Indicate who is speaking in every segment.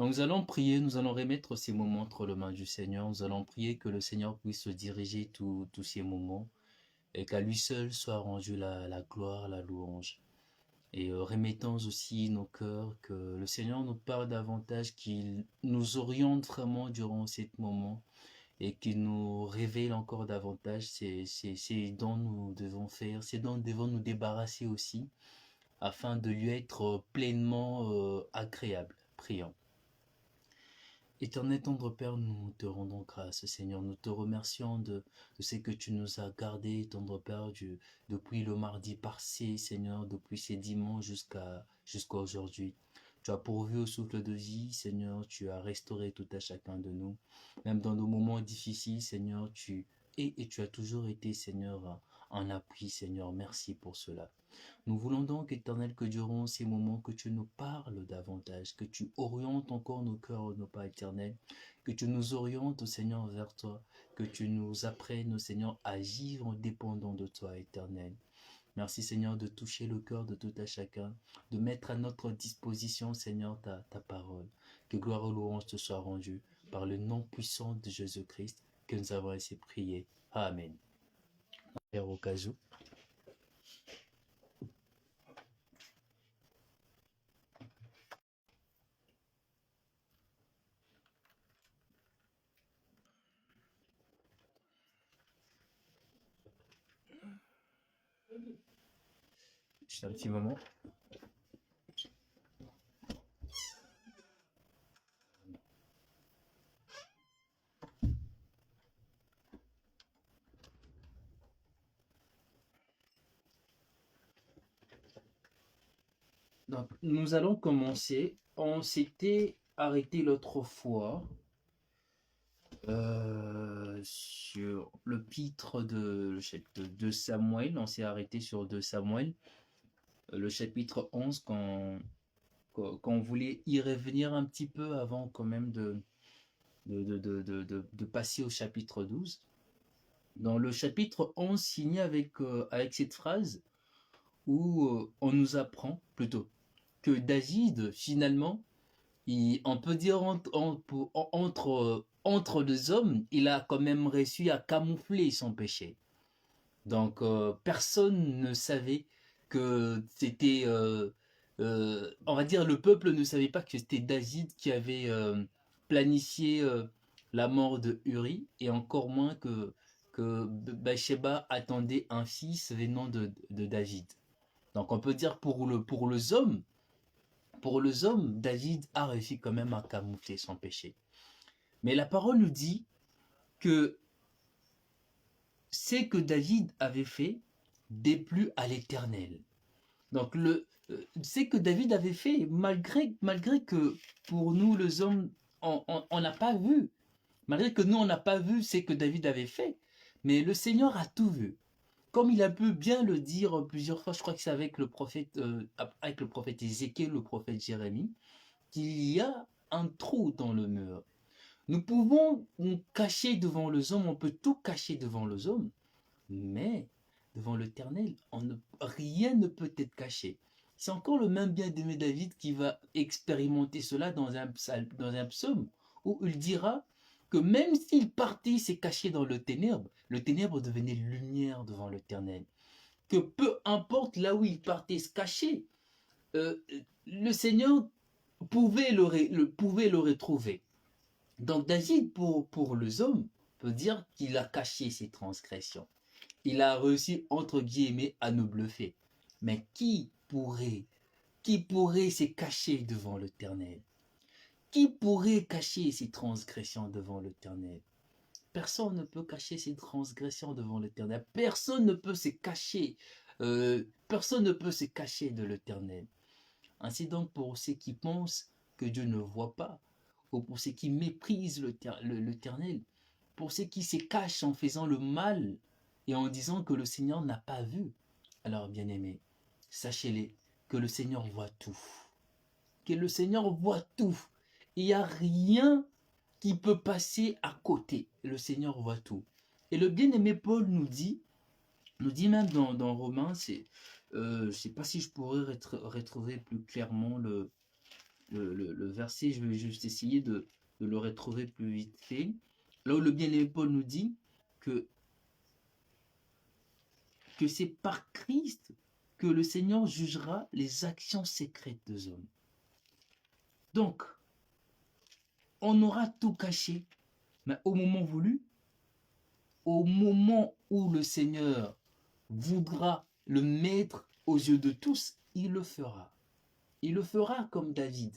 Speaker 1: Donc nous allons prier, nous allons remettre ces moments entre les mains du Seigneur. Nous allons prier que le Seigneur puisse diriger tous ces moments et qu'à lui seul soit rendue la gloire, la louange. Et remettons aussi nos cœurs, que le Seigneur nous parle davantage, qu'il nous oriente vraiment durant ces moments et qu'il nous révèle encore davantage c'est dont nous devons faire, c'est dont nous devons nous débarrasser aussi, afin de lui être pleinement agréable. Prions. Éternel tendre Père, nous te rendons grâce, Seigneur. Nous te remercions de ce que tu nous as gardé, tendre Père, depuis le mardi passé, Seigneur, depuis ces dimanches jusqu'à aujourd'hui. Tu as pourvu au souffle de vie, Seigneur. Tu as restauré tout à chacun de nous. Même dans nos moments difficiles, Seigneur, tu es et tu as toujours été, Seigneur, en appui, Seigneur. Merci pour cela. Nous voulons donc, Éternel, que durant ces moments, que tu nous parles davantage, que tu orientes encore nos cœurs, nos pas éternels, que tu nous orientes, Seigneur, vers toi, que tu nous apprennes, Seigneur, à vivre dépendant de toi, Éternel. Merci, Seigneur, de toucher le cœur de tout à chacun, de mettre à notre disposition, Seigneur, ta parole. Que gloire et louange te soient rendues par le nom puissant de Jésus-Christ que nous avons ainsi prié. Amen. Père Ocasio. Juste un petit moment. Donc, nous allons commencer. On s'était arrêté l'autre fois sur le chapitre de Samuel. On s'est arrêté sur 2 Samuel, le chapitre 11, quand on voulait y revenir un petit peu avant quand même de passer au chapitre 12. Dans le chapitre 11 signé avec cette phrase où on nous apprend plutôt que David, finalement, on peut dire entre deux hommes, il a quand même réussi à camoufler son péché. Donc, personne ne savait que c'était, on va dire, le peuple ne savait pas que c'était David qui avait planifié la mort de Uri, et encore moins que Bathsheba attendait un fils venant de David. Donc, on peut dire pour les hommes, David a réussi quand même à camoufler son péché. Mais la parole nous dit que ce que David avait fait déplut à l'Éternel. Donc, ce que David avait fait, malgré que pour nous, les hommes, on n'a pas vu, malgré que nous, on n'a pas vu ce que David avait fait, mais le Seigneur a tout vu. Comme il a pu bien le dire plusieurs fois, je crois que c'est avec le prophète Ézéchiel, le prophète Jérémie, qu'il y a un trou dans le mur. Nous pouvons nous cacher devant les hommes, on peut tout cacher devant les hommes, mais devant l'Éternel, rien ne peut être caché. C'est encore le même bien-aimé David qui va expérimenter cela dans un psaume, où il dira que même s'il partait se cacher dans le ténèbre devenait lumière devant l'Éternel. Que peu importe là où il partait se cacher, le Seigneur pouvait le retrouver. Donc David, pour les hommes, peut dire qu'il a caché ses transgressions. Il a réussi, entre guillemets, à nous bluffer. Mais qui pourrait se cacher devant l'Éternel? Qui pourrait cacher ses transgressions devant l'Éternel? Personne ne peut cacher ses transgressions devant l'Éternel. Personne ne peut se cacher. Personne ne peut se cacher de l'Éternel. Ainsi donc, pour ceux qui pensent que Dieu ne voit pas, ou pour ceux qui méprisent l'Éternel, pour ceux qui se cachent en faisant le mal et en disant que le Seigneur n'a pas vu, alors bien-aimés, sachez-les que le Seigneur voit tout. Que le Seigneur voit tout. Il n'y a rien qui peut passer à côté. Le Seigneur voit tout. Et le bien-aimé Paul nous dit même dans Romains, je ne sais pas si je pourrais retrouver plus clairement le verset, je vais juste essayer de le retrouver plus vite fait. Là où le bien-aimé Paul nous dit que, que c'est par Christ que le Seigneur jugera les actions secrètes des hommes. Donc, on aura tout caché, mais au moment voulu, au moment où le Seigneur voudra le mettre aux yeux de tous, il le fera. Il le fera comme David.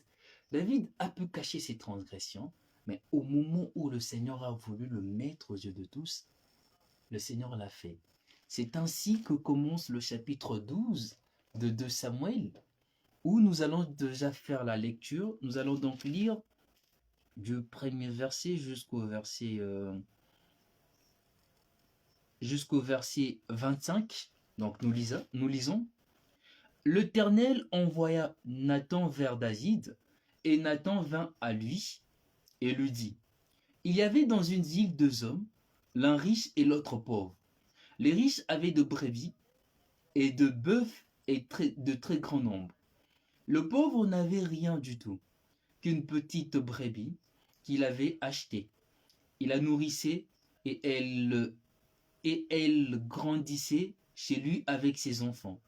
Speaker 1: David a pu cacher ses transgressions, mais au moment où le Seigneur a voulu le mettre aux yeux de tous, le Seigneur l'a fait. C'est ainsi que commence le chapitre 12 de 2 Samuel, où nous allons déjà faire la lecture. Nous allons donc lire du premier verset jusqu'au verset 25. Donc nous lisons. L'Éternel envoya Nathan vers David, et Nathan vint à lui et lui dit, il y avait dans une ville 2 hommes, l'un riche et l'autre pauvre. Les riches avaient de brebis et de bœufs et de très grand nombre. Le pauvre n'avait rien du tout, qu'une petite brebis qu'il avait achetée. Il la nourrissait et elle grandissait chez lui avec ses enfants.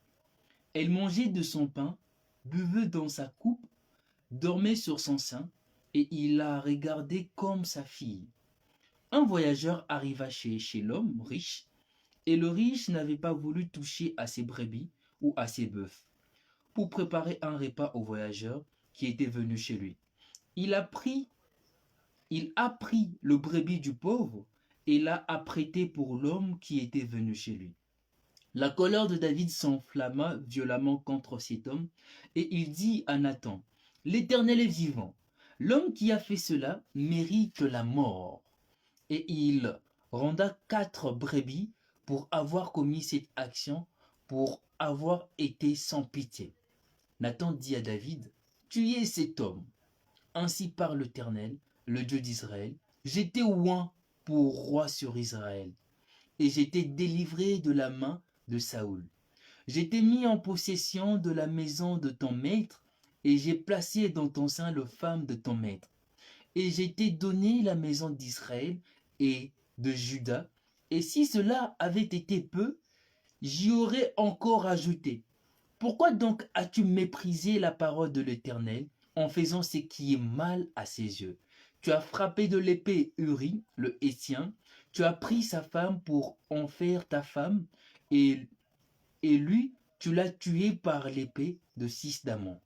Speaker 1: Elle mangeait de son pain, buvait dans sa coupe, dormait sur son sein, et il la regardait comme sa fille. Un voyageur arriva chez l'homme riche, et le riche n'avait pas voulu toucher à ses brebis ou à ses bœufs, pour préparer un repas au voyageur qui était venu chez lui. Il a pris le brebis du pauvre et l'a apprêté pour l'homme qui était venu chez lui. La colère de David s'enflamma violemment contre cet homme, et il dit à Nathan, l'Éternel est vivant, l'homme qui a fait cela mérite la mort. Et il ronda 4 brebis pour avoir commis cette action, pour avoir été sans pitié. Nathan dit à David, tuez cet homme. Ainsi parle l'Éternel, le Dieu d'Israël, j'étais oint pour roi sur Israël, et j'étais délivré de la main de Saoul. J'étais mis en possession de la maison de ton maître, et j'ai placé dans ton sein le femme de ton maître. Et j'ai été donné la maison d'Israël et de Juda, et si cela avait été peu, j'y aurais encore ajouté. Pourquoi donc as-tu méprisé la parole de l'Éternel en faisant ce qui est mal à ses yeux? Tu as frappé de l'épée Uri, le Hétien, tu as pris sa femme pour en faire ta femme, et lui, tu l'as tué par l'épée de Sisdamon.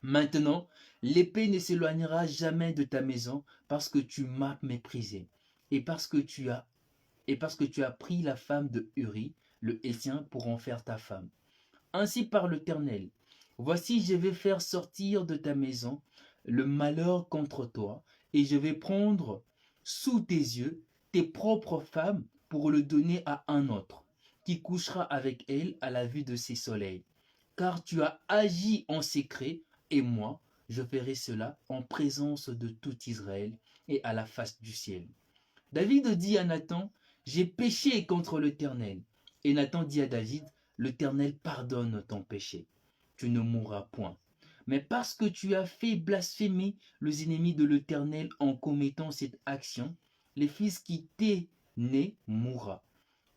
Speaker 1: Maintenant, l'épée ne s'éloignera jamais de ta maison parce que tu m'as méprisé, et parce que tu as pris la femme de Uri, le Hétien, pour en faire ta femme. Ainsi parle l'Éternel, voici je vais faire sortir de ta maison le malheur contre toi, et je vais prendre sous tes yeux tes propres femmes pour le donner à un autre, qui couchera avec elle à la vue de ses soleils. Car tu as agi en secret, et moi, je ferai cela en présence de tout Israël et à la face du ciel. David dit à Nathan, j'ai péché contre l'Éternel. Et Nathan dit à David, l'Éternel pardonne ton péché. Tu ne mourras point. Mais parce que tu as fait blasphémer les ennemis de l'Éternel en commettant cette action, les fils qui t'est né mourra.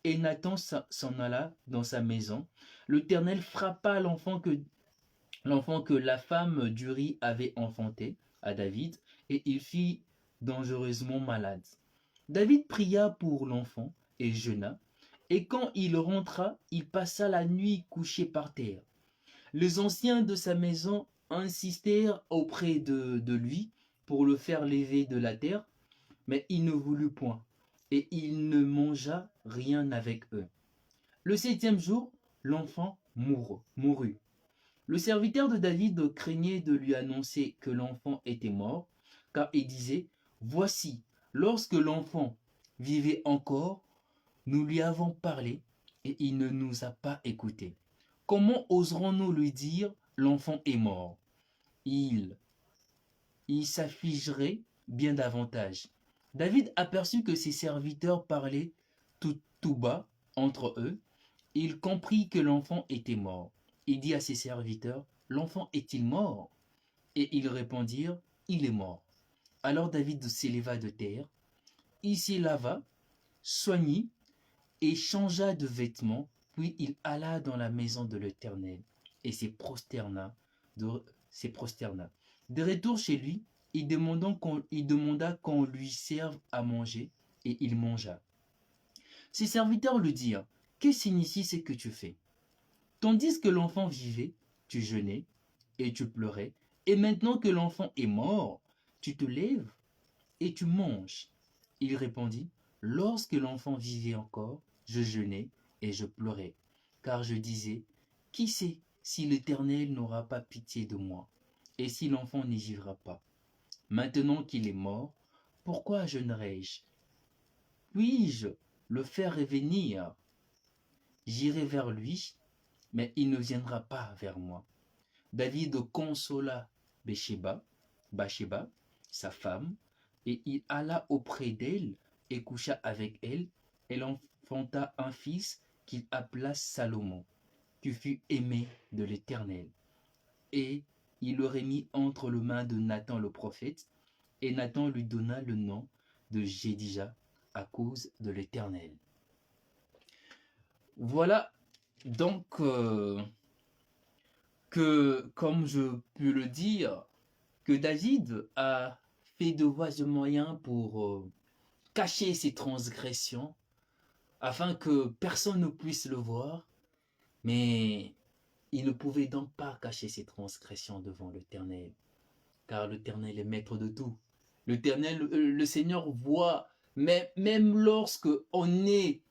Speaker 1: Et Nathan s'en alla dans sa maison. L'Éternel frappa l'enfant que la femme d'Uri avait enfanté à David, et il fit dangereusement malade. David pria pour l'enfant et jeûna, et quand il rentra, il passa la nuit couché par terre. Les anciens de sa maison insistèrent auprès de lui pour le faire lever de la terre, mais il ne voulut point, et il ne mangea rien avec eux. Le 7e jour, l'enfant mourut. Le serviteur de David craignait de lui annoncer que l'enfant était mort, car il disait, voici, lorsque l'enfant vivait encore, nous lui avons parlé et il ne nous a pas écoutés. Comment oserons-nous lui dire, l'enfant est mort? Il s'affligerait bien davantage. David aperçut que ses serviteurs parlaient tout bas entre eux. Il comprit que l'enfant était mort. Il dit à ses serviteurs, l'enfant est-il mort? Et ils répondirent, il est mort. Alors David s'éleva de terre, il s'y lava, soignit et changea de vêtements, puis il alla dans la maison de l'Éternel et de, s'y prosterna. De retour chez lui, il demanda qu'on lui serve à manger, et il mangea. Ses serviteurs lui dirent, que signifie ce que tu fais? Tandis que l'enfant vivait, tu jeûnais et tu pleurais, et maintenant que l'enfant est mort, tu te lèves et tu manges. Il répondit, lorsque l'enfant vivait encore, je jeûnais et je pleurais, car je disais, qui sait si l'Éternel n'aura pas pitié de moi, et si l'enfant n'y vivra pas. Maintenant qu'il est mort, pourquoi jeûnerai-je? Puis-je le faire revenir? J'irai vers lui, mais il ne viendra pas vers moi. David consola Bathsheba, sa femme, et il alla auprès d'elle et coucha avec elle. Elle enfanta un fils qu'il appela Salomon, qui fut aimé de l'Éternel. Et il le remit entre les mains de Nathan le prophète, et Nathan lui donna le nom de Jédija à cause de l'Éternel. Voilà donc que, comme je peux le dire, que David a fait de voies et moyens pour cacher ses transgressions, afin que personne ne puisse le voir, mais il ne pouvait donc pas cacher ses transgressions devant l'Éternel, car l'Éternel est maître de tout. L'Éternel, le Seigneur voit, même lorsque on est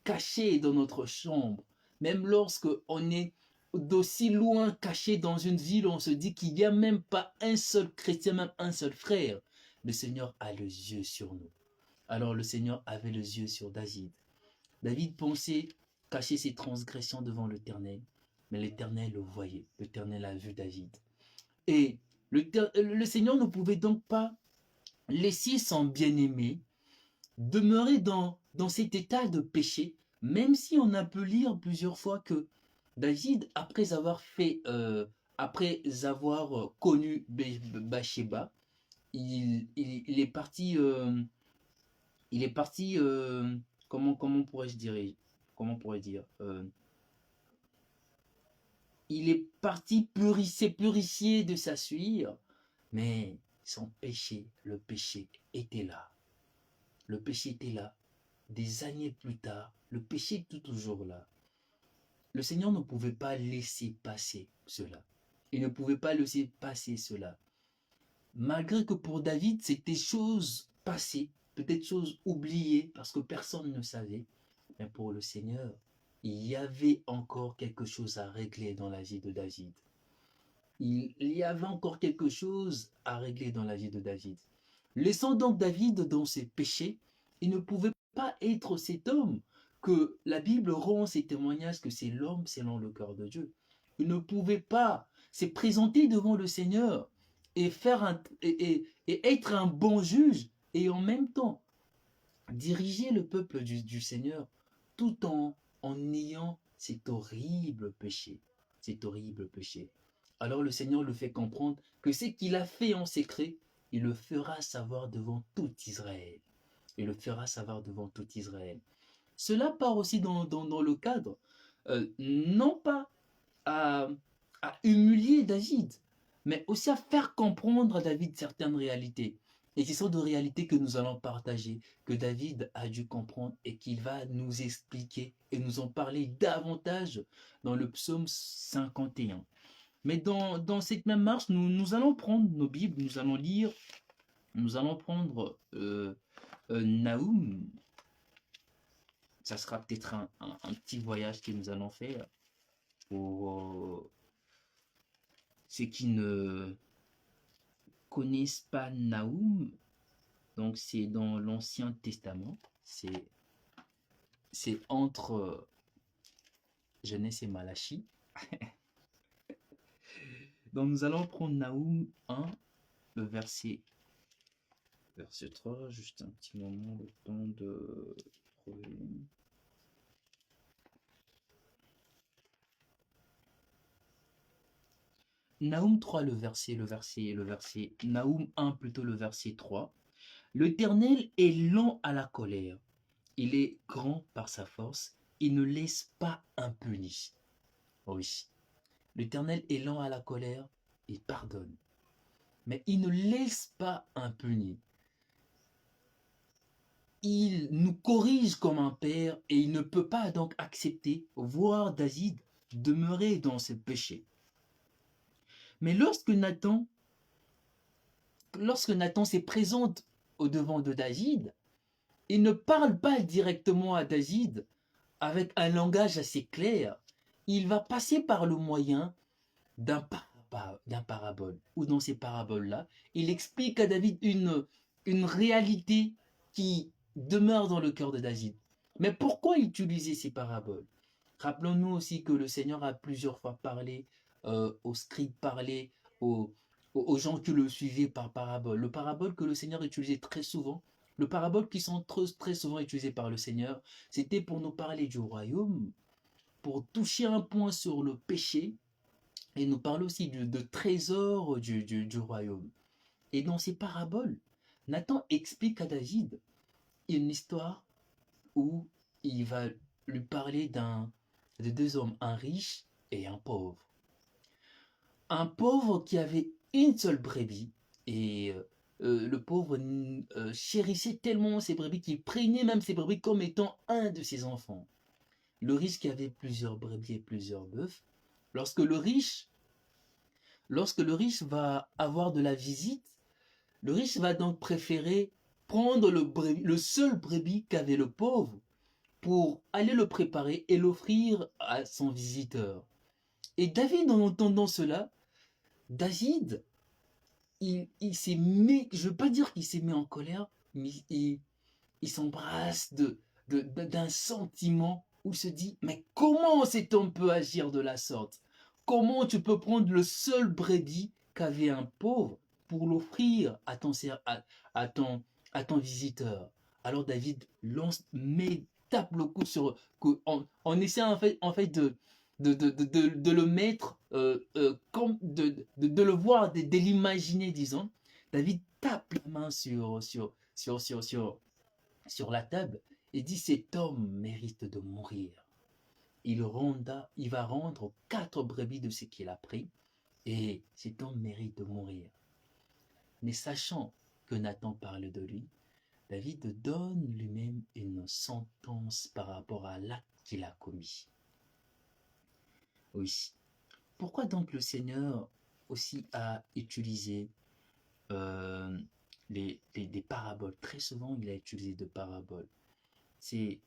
Speaker 1: caché dans notre chambre, même lorsque on est d'aussi loin caché dans une ville, on se dit qu'il n'y a même pas un seul chrétien, même un seul frère. Le Seigneur a les yeux sur nous. Alors le Seigneur avait les yeux sur David. David pensait cacher ses transgressions devant l'Éternel, mais l'Éternel le voyait. L'Éternel a vu David. Et le Seigneur ne pouvait donc pas laisser son bien-aimé demeurer dans cet état de péché, même si on a pu lire plusieurs fois que David, après avoir connu Bathsheba, il est parti, comment pourrais-je dire, comment pourrais dire, il est parti purifier de sa sueur, mais son péché, le péché était là. Le péché était là. Des années plus tard, le péché est toujours là. Le Seigneur ne pouvait pas laisser passer cela. Il ne pouvait pas laisser passer cela. Malgré que pour David, c'était chose passée, peut-être chose oubliée, parce que personne ne savait. Mais pour le Seigneur, il y avait encore quelque chose à régler dans la vie de David. Il y avait encore quelque chose à régler dans la vie de David. Laissant donc David dans ses péchés, il ne pouvait pas être cet homme que la Bible rend ses témoignages que c'est l'homme selon le cœur de Dieu. Il ne pouvait pas se présenter devant le Seigneur et être un bon juge et en même temps diriger le peuple du Seigneur tout en ayant cet horrible péché. Cet horrible péché. Alors le Seigneur le fait comprendre que ce qu'il a fait en secret, il le fera savoir devant tout Israël. Il le fera savoir devant tout Israël. Cela part aussi dans le cadre, non pas à, à humilier David, mais aussi à faire comprendre à David certaines réalités. Et ce sont des réalités que nous allons partager, que David a dû comprendre et qu'il va nous expliquer et nous en parler davantage dans le psaume 51. Mais dans cette même marche, nous allons prendre nos Bibles, nous allons lire, nous allons prendre Naoum. Ça sera peut-être un petit voyage que nous allons faire pour ceux qui ne connaissent pas Naoum. Donc c'est dans l'Ancien Testament. C'est entre Genèse et Malachie. Donc nous allons prendre Naoum 1, le verset 3, juste un petit moment, le temps de trouver. Naoum 3, Naoum 1 plutôt le verset 3. L'Éternel est lent à la colère, il est grand par sa force, il ne laisse pas impuni. Oui, l'Éternel est lent à la colère, il pardonne, mais il ne laisse pas impuni. Il nous corrige comme un père et il ne peut pas donc accepter, voir David demeurer dans ce péché. Mais lorsque Nathan se présente au devant de David, il ne parle pas directement à David avec un langage assez clair. Il va passer par le moyen d'un parabole. Ou dans ces paraboles-là, il explique à David une réalité qui demeure dans le cœur de David. Mais pourquoi utiliser ces paraboles? Rappelons-nous aussi que le Seigneur a plusieurs fois parlé aux scribes, parlé aux gens qui le suivaient par parabole. Le parabole que le Seigneur utilisait très souvent, le parabole qui sont très souvent utilisés par le Seigneur, c'était pour nous parler du royaume, pour toucher un point sur le péché, et nous parler aussi de trésors du royaume. Et dans ces paraboles, Nathan explique à David une histoire où il va lui parler de deux hommes, un riche et un pauvre. Un pauvre qui avait une seule brebis et le pauvre chérissait tellement ses brebis qu'il prenait même ses brebis comme étant un de ses enfants. Le riche qui avait plusieurs brebis et plusieurs bœufs, lorsque le riche va avoir de la visite, le riche va donc préférer prendre le seul brebis qu'avait le pauvre pour aller le préparer et l'offrir à son visiteur. Et David, en entendant cela, David, il s'est mis, je ne veux pas dire qu'il s'est mis en colère, mais il s'embrasse d'un sentiment où il se dit, mais comment cet homme peut agir de la sorte? Comment tu peux prendre le seul brebis qu'avait un pauvre pour l'offrir à ton visiteur? Alors David tape le coup en essayant en fait de le mettre, de le voir, de l'imaginer, disons. David tape la main sur la table et dit cet homme mérite de mourir. Il va rendre 4 brebis de ce qu'il a pris et cet homme mérite de mourir. Mais sachant que Nathan parle de lui, David donne lui-même une sentence par rapport à l'acte qu'il a commis. Oui. Pourquoi donc le Seigneur aussi a utilisé des paraboles? Très souvent, il a utilisé de paraboles. C'est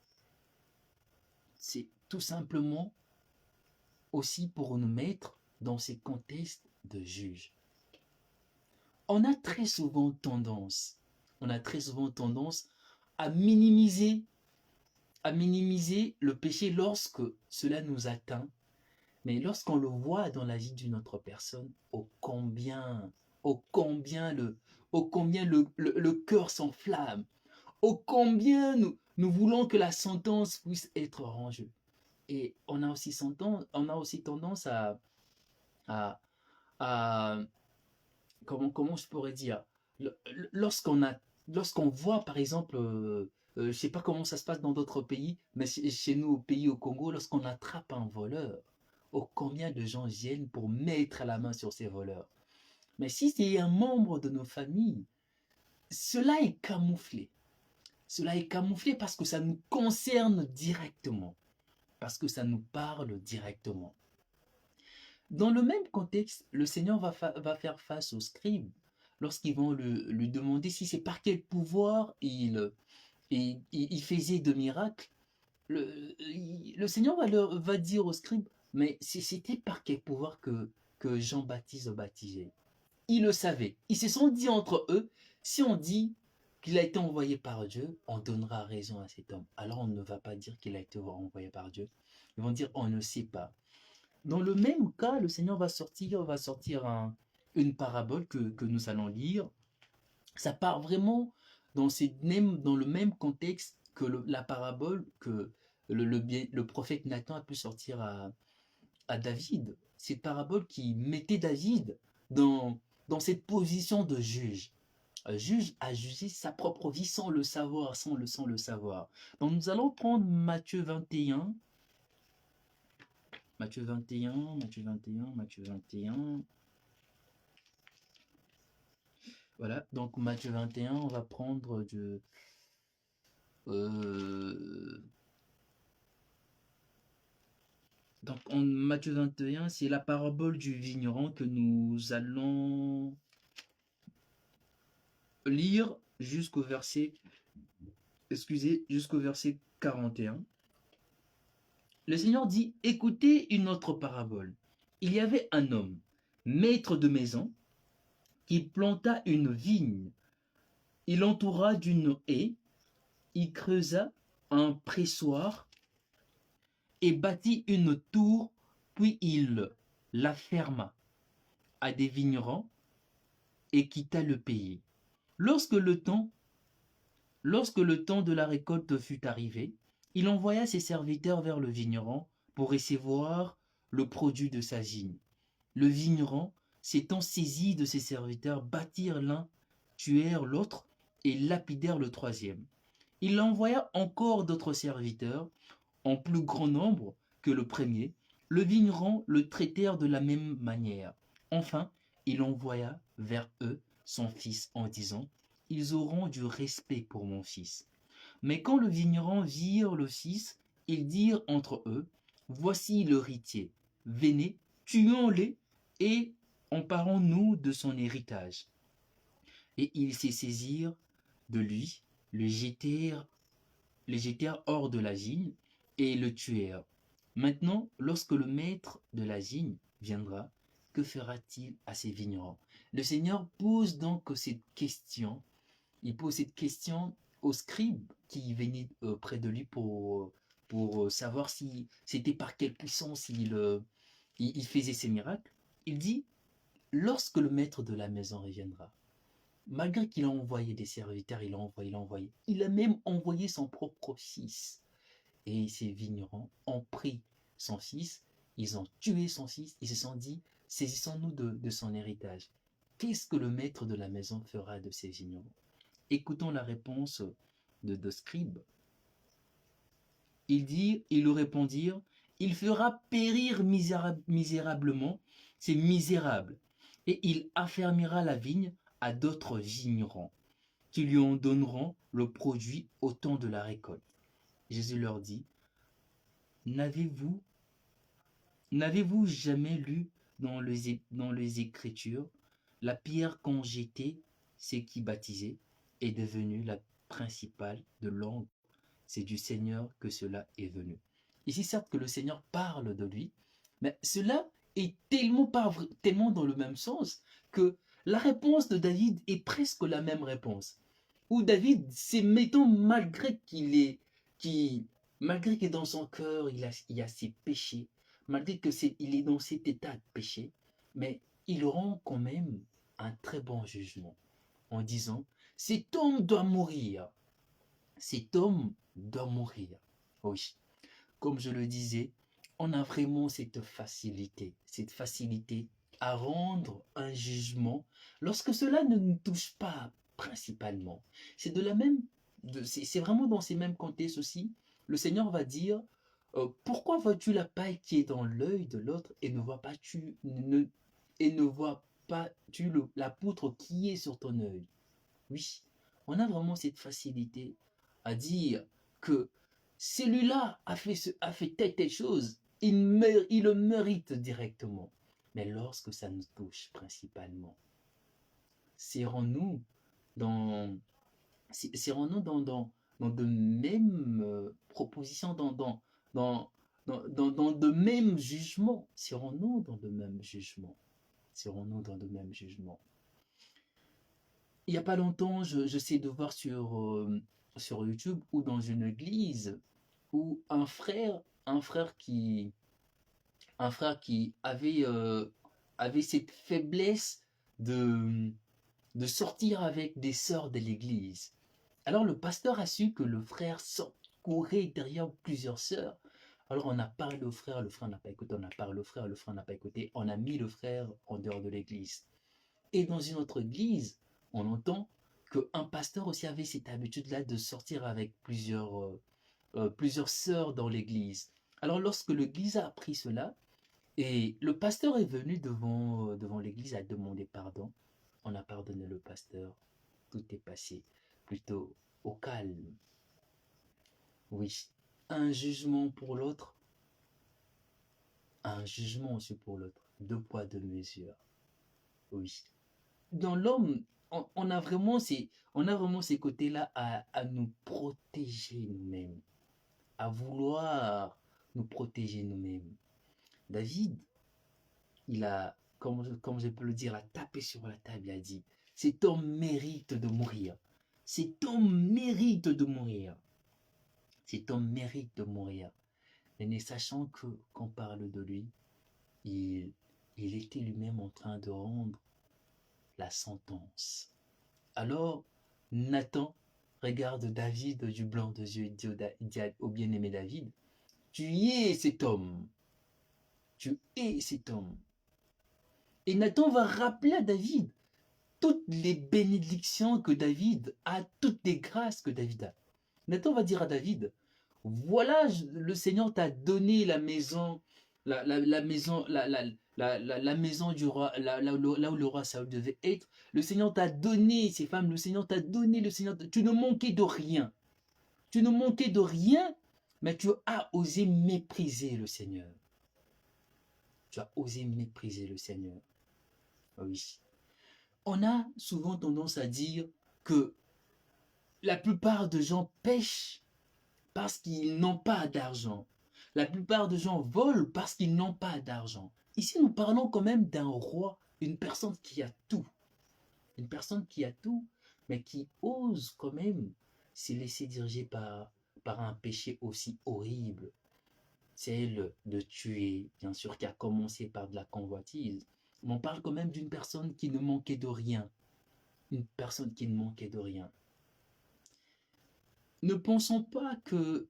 Speaker 1: tout simplement aussi pour nous mettre dans ces contextes de juge. On a très souvent tendance à minimiser le péché lorsque cela nous atteint, mais lorsqu'on le voit dans la vie d'une autre personne, ô combien le cœur s'enflamme, ô combien nous voulons que la sentence puisse être rangée. Et on a aussi tendance à, à comment je pourrais dire, lorsqu'on voit par exemple, je sais pas comment ça se passe dans d'autres pays, mais chez nous au pays au Congo, lorsqu'on attrape un voleur, oh combien de gens viennent pour mettre la main sur ces voleurs. Mais si c'est un membre de nos familles, cela est camouflé. Cela est camouflé parce que ça nous concerne directement, parce que ça nous parle directement. Dans le même contexte, le Seigneur va faire face aux scribes lorsqu'ils vont lui demander si c'est par quel pouvoir il faisait de miracles. Le Seigneur va dire aux scribes, mais c'était par quel pouvoir que Jean-Baptiste baptisait. Ils le savaient. Ils se sont dit entre eux, si on dit qu'il a été envoyé par Dieu, on donnera raison à cet homme. Alors on ne va pas dire qu'il a été envoyé par Dieu. Ils vont dire, on ne sait pas. Dans le même cas, le Seigneur va sortir une parabole que nous allons lire. Ça part vraiment dans le même contexte que la parabole que le prophète Nathan a pu sortir à David, cette parabole qui mettait David dans cette position de juge. Un juge a jugé sa propre vie sans le savoir, sans le savoir. Donc nous allons prendre Matthieu 21. Matthieu 21, Matthieu 21, Matthieu 21. Voilà, donc Matthieu 21, on va prendre de... donc en Matthieu 21, c'est la parabole du vigneron que nous allons lire jusqu'au verset, jusqu'au verset 41. Le Seigneur dit, écoutez une autre parabole. Il y avait un homme, maître de maison, qui planta une vigne. Il l'entoura d'une haie, il creusa un pressoir et bâtit une tour, puis il la ferma à des vignerons et quitta le pays. Lorsque le temps de la récolte fut arrivé, il envoya ses serviteurs vers le vigneron pour recevoir le produit de sa vigne. Le vigneron, s'étant saisi de ses serviteurs, battirent l'un, tuèrent l'autre et lapidèrent le troisième. Il envoya encore d'autres serviteurs, en plus grand nombre que le premier. Le vigneron le traitèrent de la même manière. Enfin, il envoya vers eux son fils en disant, « Ils auront du respect pour mon fils. » Mais quand le vigneron virent le fils, ils dirent entre eux, « Voici l'héritier. Venez, tuons-les et emparons-nous de son héritage. » Et ils se saisirent de lui, le jetèrent hors de la vigne et le tuèrent. Maintenant, lorsque le maître de la vigne viendra, que fera-t-il à ces vignerons? Le Seigneur pose donc cette question. Il pose cette question aux scribes qui venaient près de lui pour savoir si c'était par quelle puissance il faisait ces miracles. Il dit, lorsque le maître de la maison reviendra, malgré qu'il a envoyé des serviteurs, il a envoyé. Il a même envoyé son propre fils. Et ces vignerons ont pris son fils, ils ont tué son fils, ils se sont dit, saisissons-nous de son héritage. Qu'est-ce que le maître de la maison fera de ces vignerons? Écoutons la réponse de Scribe. Ils lui répondirent, il fera périr misérablement ces misérables, et il affermira la vigne à d'autres vignerons, qui lui en donneront le produit au temps de la récolte. Jésus leur dit, n'avez-vous jamais lu dans les Écritures, la pierre qu'on jetait, c'est qui baptisait, est devenue la principale de l'angle. C'est du Seigneur que cela est venu. Ici, certes que le Seigneur parle de lui, mais cela est tellement dans le même sens que la réponse de David est presque la même réponse. Où David, c'est mettons malgré malgré que dans son cœur il y a ses péchés, malgré que il est dans cet état de péché, mais il rend quand même un très bon jugement en disant, cet homme doit mourir. Cet homme doit mourir. Oui, comme je le disais, on a vraiment cette facilité à rendre un jugement lorsque cela ne nous touche pas principalement. C'est vraiment dans ces mêmes contextes aussi, le Seigneur va dire, pourquoi vois-tu la paille qui est dans l'œil de l'autre et ne vois pas la poutre qui est sur ton œil? Oui, on a vraiment cette facilité à dire que celui-là a fait telle chose, il le mérite directement. Mais lorsque ça nous touche principalement, serrons-nous dans, dans de mêmes propositions, dans de mêmes jugements? Serrons-nous dans de mêmes jugements? Serrons-nous dans de mêmes jugements? Il n'y a pas longtemps, je sais de voir sur YouTube ou dans une église où un frère qui avait cette faiblesse de sortir avec des sœurs de l'église. Alors le pasteur a su que le frère courait derrière plusieurs sœurs Alors on a parlé au frère, le frère n'a pas écouté, on a parlé au frère, le frère n'a pas écouté, on a mis le frère en dehors de l'église. Et dans une autre église, on entend qu'un pasteur aussi avait cette habitude-là de sortir avec plusieurs sœurs dans l'église. Alors lorsque l'église a appris cela, et le pasteur est venu devant l'église à demander pardon, on a pardonné le pasteur, tout est passé plutôt au calme. Oui, un jugement pour l'autre, un jugement aussi pour l'autre, deux poids, deux mesures. Oui. Dans l'homme, on a vraiment ces côtés-là à nous protéger nous-mêmes, à vouloir nous protéger nous-mêmes. David, il a, comme je peux le dire, a tapé sur la table, il a dit, cet homme mérite de mourir. Cet homme mérite de mourir. Cet homme mérite de mourir. Mais ne sachant qu'on parle de lui, il, il était lui-même en train de rendre la sentence. Alors, Nathan regarde David du blanc des yeux et dit au bien-aimé David, tu es cet homme. Tu es cet homme. Et Nathan va rappeler à David toutes les bénédictions que David a, toutes les grâces que David a. Nathan va dire à David, voilà, le Seigneur t'a donné la maison, la maison, la maison du roi, là où le roi Saül devait être. Le Seigneur t'a donné ces femmes, le Seigneur t'a donné, tu ne manquais de rien. Tu ne manquais de rien, mais tu as osé mépriser le Seigneur. Tu as osé mépriser le Seigneur. Oui. On a souvent tendance à dire que la plupart des gens pêchent parce qu'ils n'ont pas d'argent. La plupart des gens volent parce qu'ils n'ont pas d'argent. Ici, nous parlons quand même d'un roi, une personne qui a tout. Une personne qui a tout, mais qui ose quand même se laisser diriger par un péché aussi horrible. Celle de tuer, bien sûr, qui a commencé par de la convoitise. Mais on parle quand même d'une personne qui ne manquait de rien. Une personne qui ne manquait de rien. Ne pensons pas que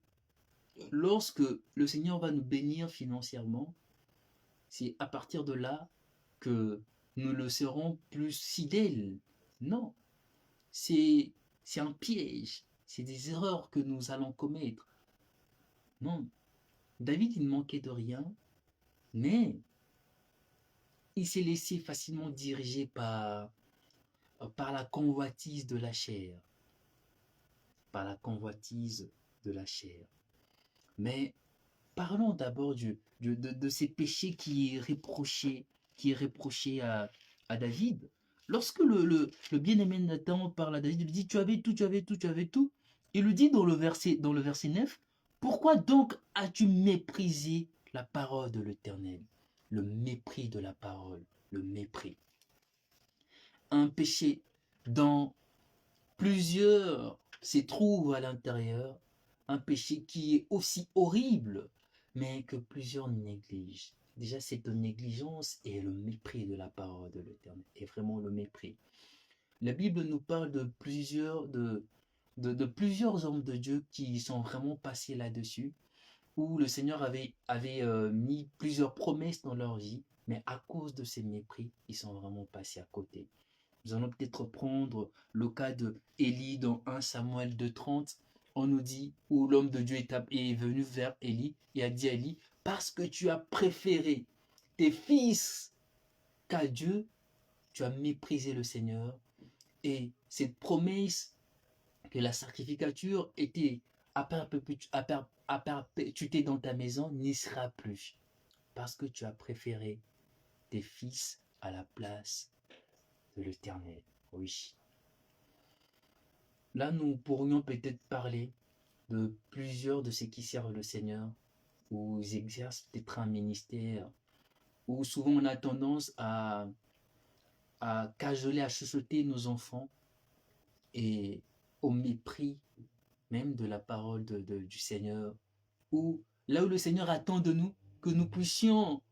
Speaker 1: lorsque le Seigneur va nous bénir financièrement, c'est à partir de là que nous le serons plus fidèles. Non, c'est un piège, c'est des erreurs que nous allons commettre. Non, David, il ne manquait de rien, mais il s'est laissé facilement diriger par la convoitise de la chair. Par la convoitise de la chair. Mais parlons d'abord de ces péchés qui est reproché à David. Lorsque le bien-aimé Nathan parle à David, il lui dit, tu avais tout, tu avais tout, tu avais tout. Il lui dit dans le verset 9, pourquoi donc as-tu méprisé la parole de l'Éternel? Le mépris de la parole, le mépris. Un péché dont plusieurs se trouvent à l'intérieur, un péché qui est aussi horrible, mais que plusieurs négligent. Déjà, cette négligence et le mépris de la parole de l'Éternel, et vraiment le mépris. La Bible nous parle de plusieurs hommes de Dieu qui sont vraiment passés là-dessus, où le Seigneur avait mis plusieurs promesses dans leur vie, mais à cause de ces mépris, ils sont vraiment passés à côté. Nous allons peut-être prendre le cas de Élie dans 1 Samuel 2,30. On nous dit, où l'homme de Dieu est venu vers Élie et a dit à Élie, parce que tu as préféré tes fils qu'à Dieu, tu as méprisé le Seigneur. Et cette promesse que la sacrificature était à perpétuité dans ta maison n'y sera plus. Parce que tu as préféré tes fils à la place de l'Éternel. Oui. Là, nous pourrions peut-être parler de plusieurs de ceux qui servent le Seigneur, ou ils exercent peut-être un ministère, où souvent on a tendance à cajoler, à chuchoter nos enfants, et au mépris même de la parole du Seigneur, ou là où le Seigneur attend de nous que nous puissions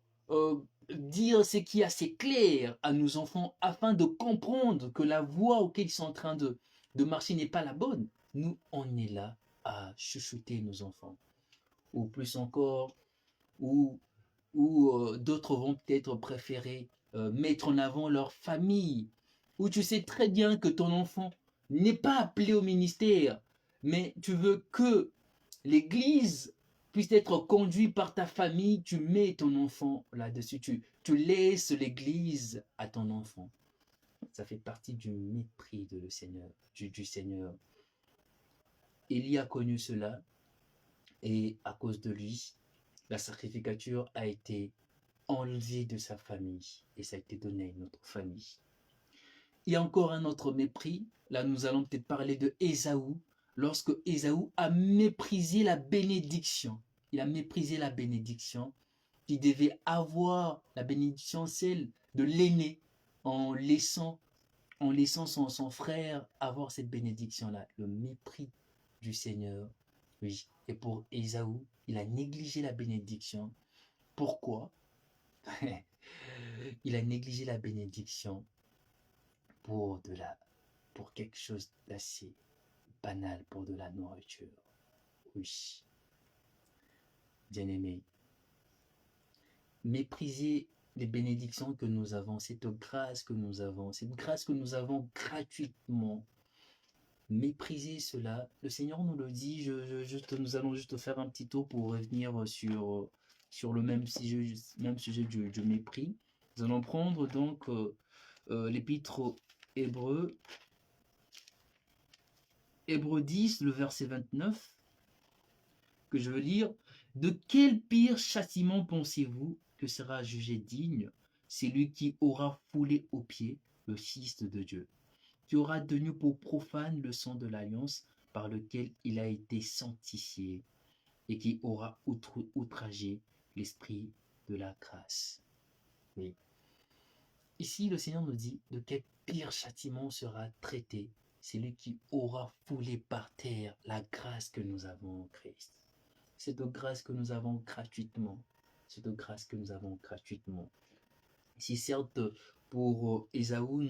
Speaker 1: dire ce qui est assez clair à nos enfants afin de comprendre que la voie auquel ils sont en train de marcher n'est pas la bonne. Nous, on est là à chuchoter nos enfants. ou plus encore, ou, d'autres vont peut-être préférer mettre en avant leur famille, ou tu sais très bien que ton enfant n'est pas appelé au ministère, mais tu veux que l'église puisse être conduite par ta famille, tu mets ton enfant là-dessus, tu laisses l'église à ton enfant. Ça fait partie du mépris de le Seigneur, du Seigneur. Élie a connu cela et à cause de lui, la sacrificature a été enlevée de sa famille et ça a été donné à une autre famille. Il y a encore un autre mépris. Là, nous allons peut-être parler de Ésaü. Lorsque Ésaü a méprisé la bénédiction, il a méprisé la bénédiction qui devait avoir la bénédiction, celle de l'aîné, en laissant son frère avoir cette bénédiction-là. Le mépris du Seigneur. Oui. Et pour Ésaü, il a négligé la bénédiction. Pourquoi? Il a négligé la bénédiction pour quelque chose d'assez banal, pour de la nourriture. Oui. Bien-aimé, mépriser les bénédictions que nous avons, cette grâce que nous avons gratuitement. Mépriser cela, le Seigneur nous le dit, nous allons juste faire un petit tour pour revenir sur le même sujet du mépris. Nous allons prendre donc l'épître aux Hébreux, Hébreux 10, le verset 29, que je veux lire. De quel pire châtiment pensez-vous que sera jugé digne celui qui aura foulé aux pieds le Fils de Dieu, qui aura tenu pour profane le sang de l'alliance par lequel il a été sanctifié, et qui aura outragé l'esprit de la grâce. Oui. Ici, le Seigneur nous dit de quel pire châtiment sera traité celui qui aura foulé par terre la grâce que nous avons en Christ. Cette grâce que nous avons gratuitement. Cette grâce que nous avons gratuitement. Si certes, pour Ésaü,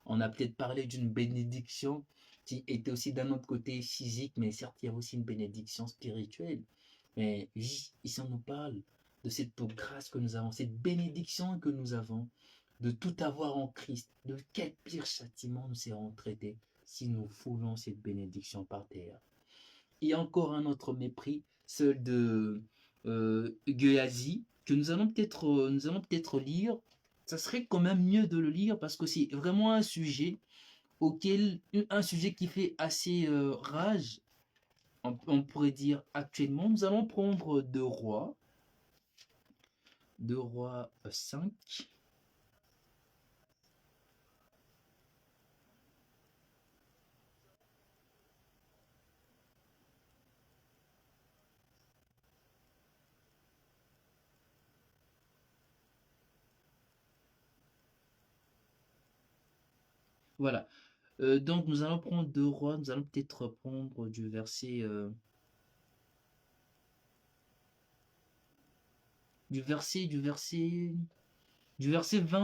Speaker 1: on a peut-être parlé d'une bénédiction qui était aussi d'un autre côté physique, mais certes, il y a aussi une bénédiction spirituelle. Mais oui, ici, on nous parle de cette grâce que nous avons, cette bénédiction que nous avons, de tout avoir en Christ. De quel pire châtiment nous serons traités si nous foulons cette bénédiction par terre. Il y a encore un autre mépris, celui de Géasi, que nous allons peut-être lire. Ça serait quand même mieux de le lire parce que c'est vraiment un sujet qui fait assez rage, on pourrait dire actuellement. Nous allons prendre 2 Rois 5. Voilà. Donc nous allons prendre 2 Rois, nous allons peut-être prendre du verset 20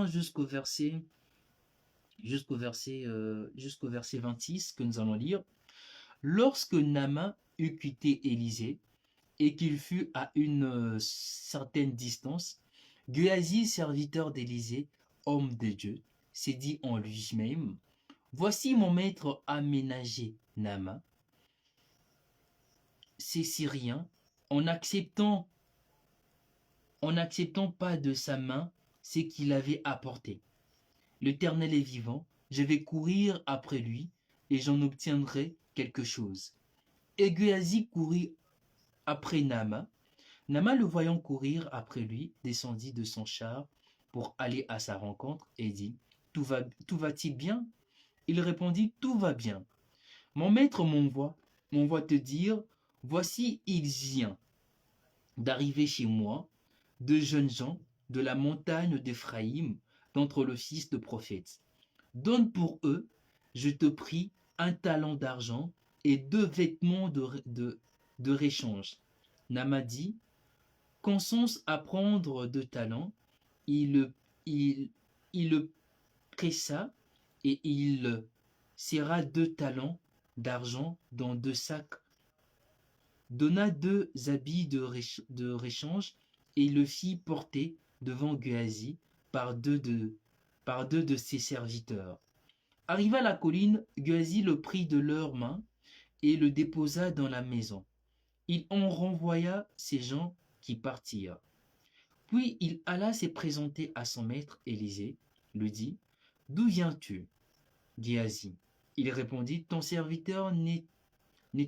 Speaker 1: jusqu'au verset 26 que nous allons lire. Lorsque Naaman eut quitté Élisée et qu'il fut à une certaine distance, Géasi, serviteur d'Élisée, homme de Dieu, s'est dit en lui-même: voici mon maître aménagé Naaman, c'est Syrien, en n'acceptant pas de sa main ce qu'il avait apporté. L'Éternel est vivant, je vais courir après lui et j'en obtiendrai quelque chose. Et Géasi courut après Naaman. Naaman, le voyant courir après lui, descendit de son char pour aller à sa rencontre et dit: tout va-t-il bien? Il répondit: tout va bien. Mon maître m'envoie te dire: voici, il vient d'arriver chez moi 2 jeunes gens de la montagne d'Éphraïm, d'entre le fils de prophètes. Donne pour eux, je te prie, 1 talent d'argent et 2 vêtements de réchange. Naaman dit: consens à prendre 2 talents. Il le pressa et il serra 2 talents d'argent dans 2 sacs donna 2 habits de réchange et le fit porter devant Géasi par par deux de ses serviteurs. Arrivé à la colline, Géasi le prit de leurs mains et le déposa dans la maison. Il en renvoya ses gens qui partirent. Puis il alla se présenter à son maître Élisée, lui dit, « D'où viens-tu, Géasi ?» Il répondit, « Ton serviteur n'est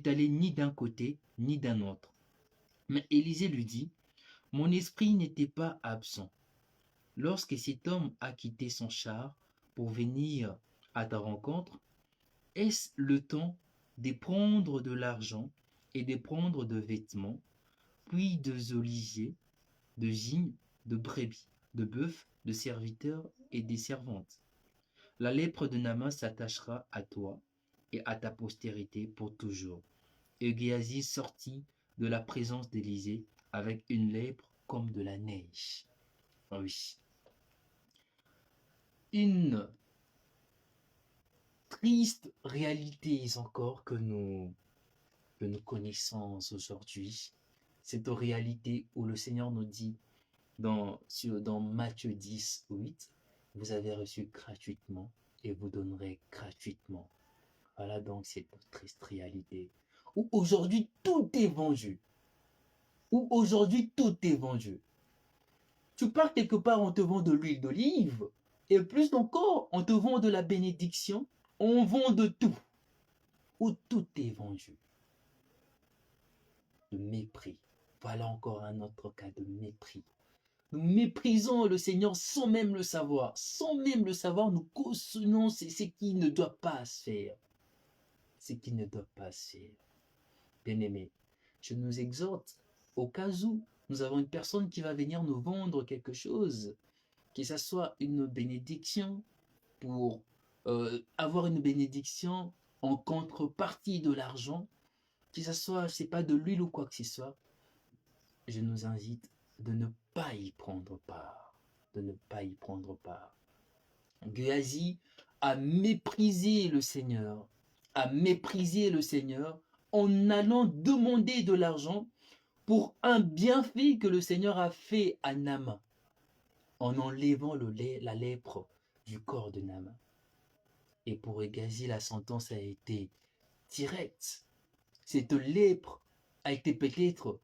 Speaker 1: allé ni d'un côté ni d'un autre. » Mais Élisée lui dit, « Mon esprit n'était pas absent. Lorsque cet homme a quitté son char pour venir à ta rencontre, est-ce le temps de prendre de l'argent et de prendre de vêtements, puis de oliviers, de vignes, de brebis, de bœufs, de serviteurs et des servantes? La lèpre de Naaman s'attachera à toi et à ta postérité pour toujours. » Et Géasi sortit de la présence d'Élisée avec une lèpre comme de la neige. Ah oui. Une triste réalité encore que nous connaissons aujourd'hui. Cette réalité où le Seigneur nous dit dans Matthieu 10, 8, « Vous avez reçu gratuitement et vous donnerez gratuitement. » Voilà donc cette triste réalité. Où aujourd'hui tout est vendu. Où aujourd'hui tout est vendu. Tu pars quelque part, on te vend de l'huile d'olive. Et plus encore, on te vend de la bénédiction. On vend de tout. Où tout est vendu. De mépris. Voilà encore un autre cas de mépris. Nous méprisons le Seigneur sans même le savoir. Sans même le savoir, nous cautionnons ce qui ne doit pas se faire. Ce qui ne doit pas se faire. Bien-aimés, je nous exhorte, au cas où nous avons une personne qui va venir nous vendre quelque chose, que ce soit une bénédiction, pour avoir une bénédiction en contrepartie de l'argent, que ce soit, c'est pas de l'huile ou quoi que ce soit, je nous invite de ne pas y prendre part. De ne pas y prendre part. Géasi a méprisé le Seigneur, en allant demander de l'argent pour un bienfait que le Seigneur a fait à Naaman, en enlevant la lèpre du corps de Naaman. Et pour Géasi, la sentence a été directe. Cette lèpre a été peut-être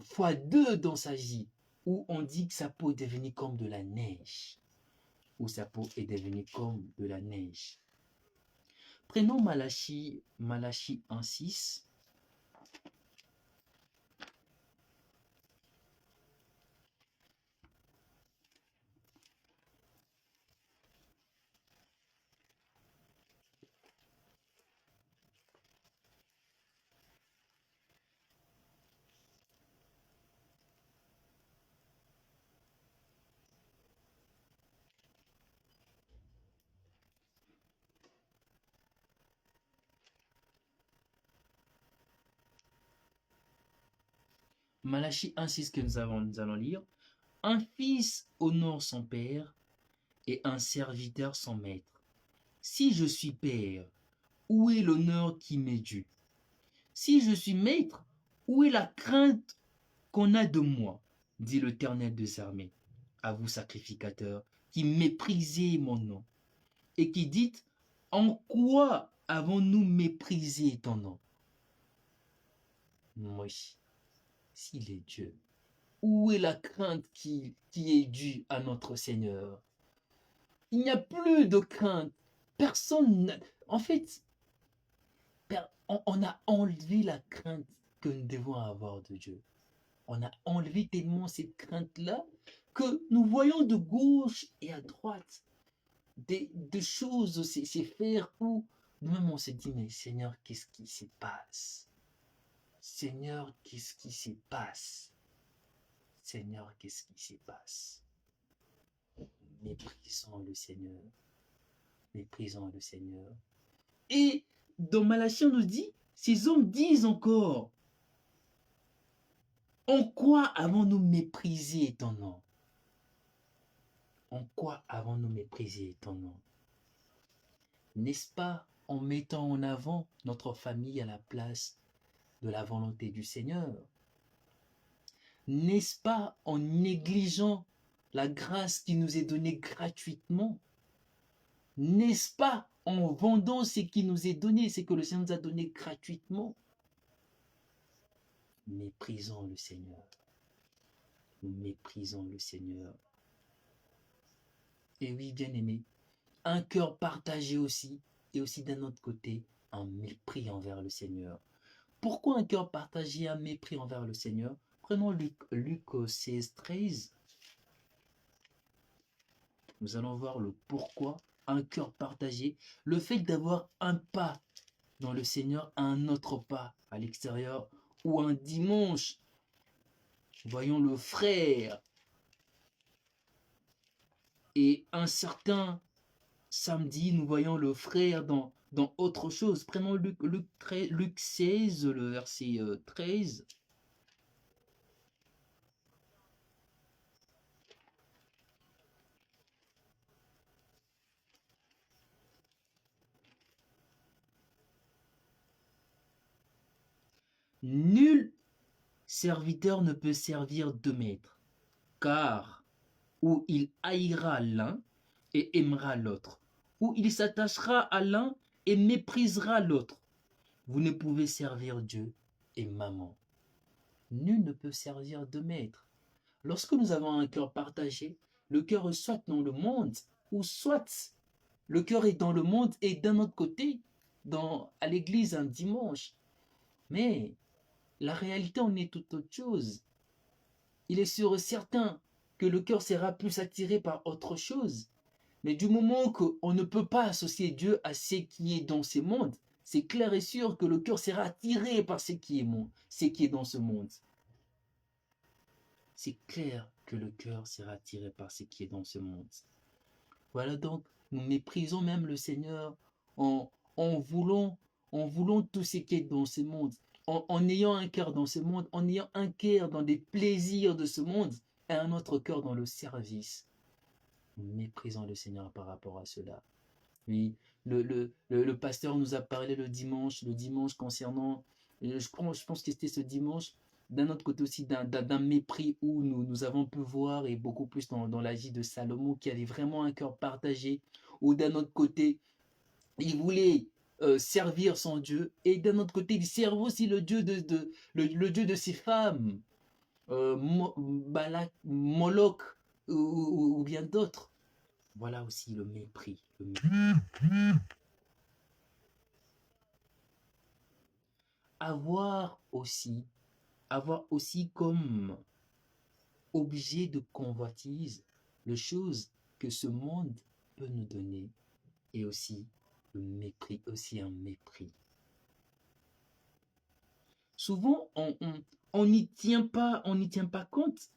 Speaker 1: fois 2 dans sa vie, où on dit que sa peau est devenue comme de la neige. Où sa peau est devenue comme de la neige. Prenons Malachie 1,6. Malachie 1,6 que nous allons lire. Un fils honore son père et un serviteur son maître. Si je suis père, où est l'honneur qui m'est dû? Si je suis maître, où est la crainte qu'on a de moi? Dit l'Éternel des armées. À vous, sacrificateurs, qui méprisez mon nom, et qui dites, en quoi avons-nous méprisé ton nom? Oui, s'il est Dieu, où est la crainte qui est due à notre Seigneur? Il n'y a plus de crainte. Personne, en fait, on a enlevé la crainte que nous devons avoir de Dieu. On a enlevé tellement cette crainte-là que nous voyons de gauche et à droite des choses se faire où nous-mêmes on se dit, mais Seigneur, qu'est-ce qui se passe? Seigneur, qu'est-ce qui se passe? Seigneur, qu'est-ce qui se passe? Méprisons le Seigneur. Méprisons le Seigneur. Et dans Malachie, on nous dit, ces hommes disent encore, en quoi avons-nous méprisé ton nom? En quoi avons-nous méprisé ton nom? N'est-ce pas en mettant en avant notre famille à la place de la volonté du Seigneur? N'est-ce pas en négligeant la grâce qui nous est donnée gratuitement? N'est-ce pas en vendant ce qui nous est donné, ce que le Seigneur nous a donné gratuitement? Méprisons le Seigneur. Nous méprisons le Seigneur. Et oui, bien-aimé, un cœur partagé aussi, et aussi d'un autre côté, un mépris envers le Seigneur. Pourquoi un cœur partagé, un mépris envers le Seigneur? Prenons Luc 16, 13. Nous allons voir le pourquoi un cœur partagé. Le fait d'avoir un pas dans le Seigneur, un autre pas à l'extérieur, ou un dimanche, voyons le frère, et un certain samedi, nous voyons le frère dans autre chose. Prenons Luc 16, le verset 13. Nul serviteur ne peut servir deux maîtres, car ou il haïra l'un et aimera l'autre, ou il s'attachera à l'un et méprisera l'autre. Vous ne pouvez servir Dieu et maman. Nul ne peut servir deux maîtres. Lorsque nous avons un cœur partagé, le cœur est soit dans le monde, ou soit le cœur est dans le monde et d'un autre côté, à l'église un dimanche. Mais la réalité en est tout autre chose. Il est sûr et certain que le cœur sera plus attiré par autre chose. Mais du moment qu'on ne peut pas associer Dieu à ce qui est dans ce monde, c'est clair et sûr que le cœur sera attiré par ce qui est dans ce monde. C'est clair que le cœur sera attiré par ce qui est dans ce monde. Voilà donc, nous méprisons même le Seigneur en voulant tout ce qui est dans ce monde, en ayant un cœur dans ce monde, en ayant un cœur dans des plaisirs de ce monde et un autre cœur dans le service. Nous méprisons le Seigneur par rapport à cela. Oui, le pasteur nous a parlé le dimanche concernant, je pense que c'était ce dimanche, d'un autre côté aussi d'un mépris où nous avons pu voir, et beaucoup plus dans la vie de Salomon, qui avait vraiment un cœur partagé, ou d'un autre côté, il voulait servir son Dieu, et d'un autre côté, il servait aussi le Dieu le Dieu de ses femmes, Balak, Moloch, ou bien d'autres. Voilà aussi le mépris. Avoir aussi comme objet de convoitise les choses que ce monde peut nous donner, et aussi le mépris, aussi un mépris. Souvent, on n'y tient pas compte,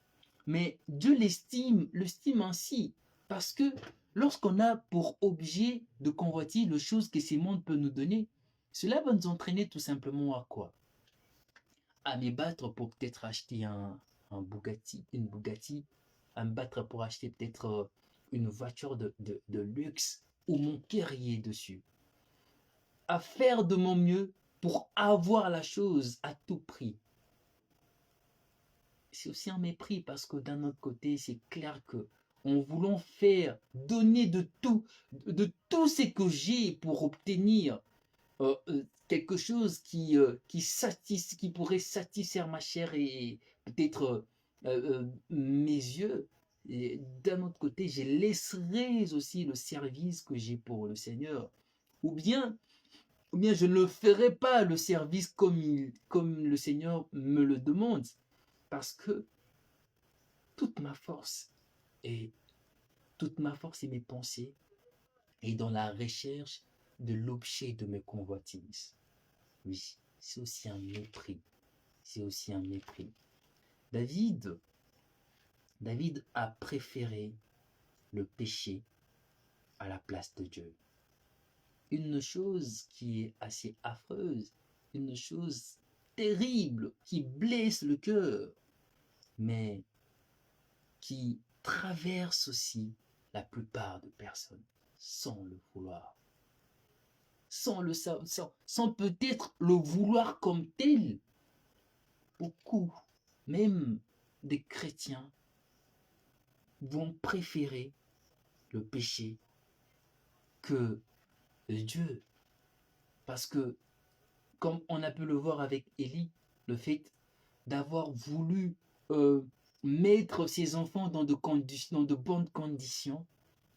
Speaker 1: mais Dieu l'estime ainsi, parce que lorsqu'on a pour objet de convoitise les choses que ce monde peut nous donner, cela va nous entraîner tout simplement à quoi? À me battre pour peut-être acheter une Bugatti, à me battre pour acheter peut-être une voiture de luxe où mon cœur y est dessus, à faire de mon mieux pour avoir la chose à tout prix. C'est aussi un mépris, parce que d'un autre côté, c'est clair que en voulant donner de tout ce que j'ai pour obtenir quelque chose qui pourrait satisfaire ma chair et peut-être mes yeux. Et d'un autre côté, je laisserai aussi le service que j'ai pour le Seigneur. Ou bien je ne ferai pas le service comme le Seigneur me le demande. Parce que toute ma force et mes pensées est dans la recherche de l'objet de mes convoitises. Oui, c'est aussi un mépris. C'est aussi un mépris. David a préféré le péché à la place de Dieu. Une chose qui est assez affreuse, une chose terrible, qui blesse le cœur, mais qui traverse aussi la plupart de personnes sans le vouloir. Sans peut-être le vouloir comme tel, beaucoup, même des chrétiens, vont préférer le péché que Dieu. Parce que, comme on a pu le voir avec Élie, le fait d'avoir voulu mettre ses enfants dans dans de bonnes conditions,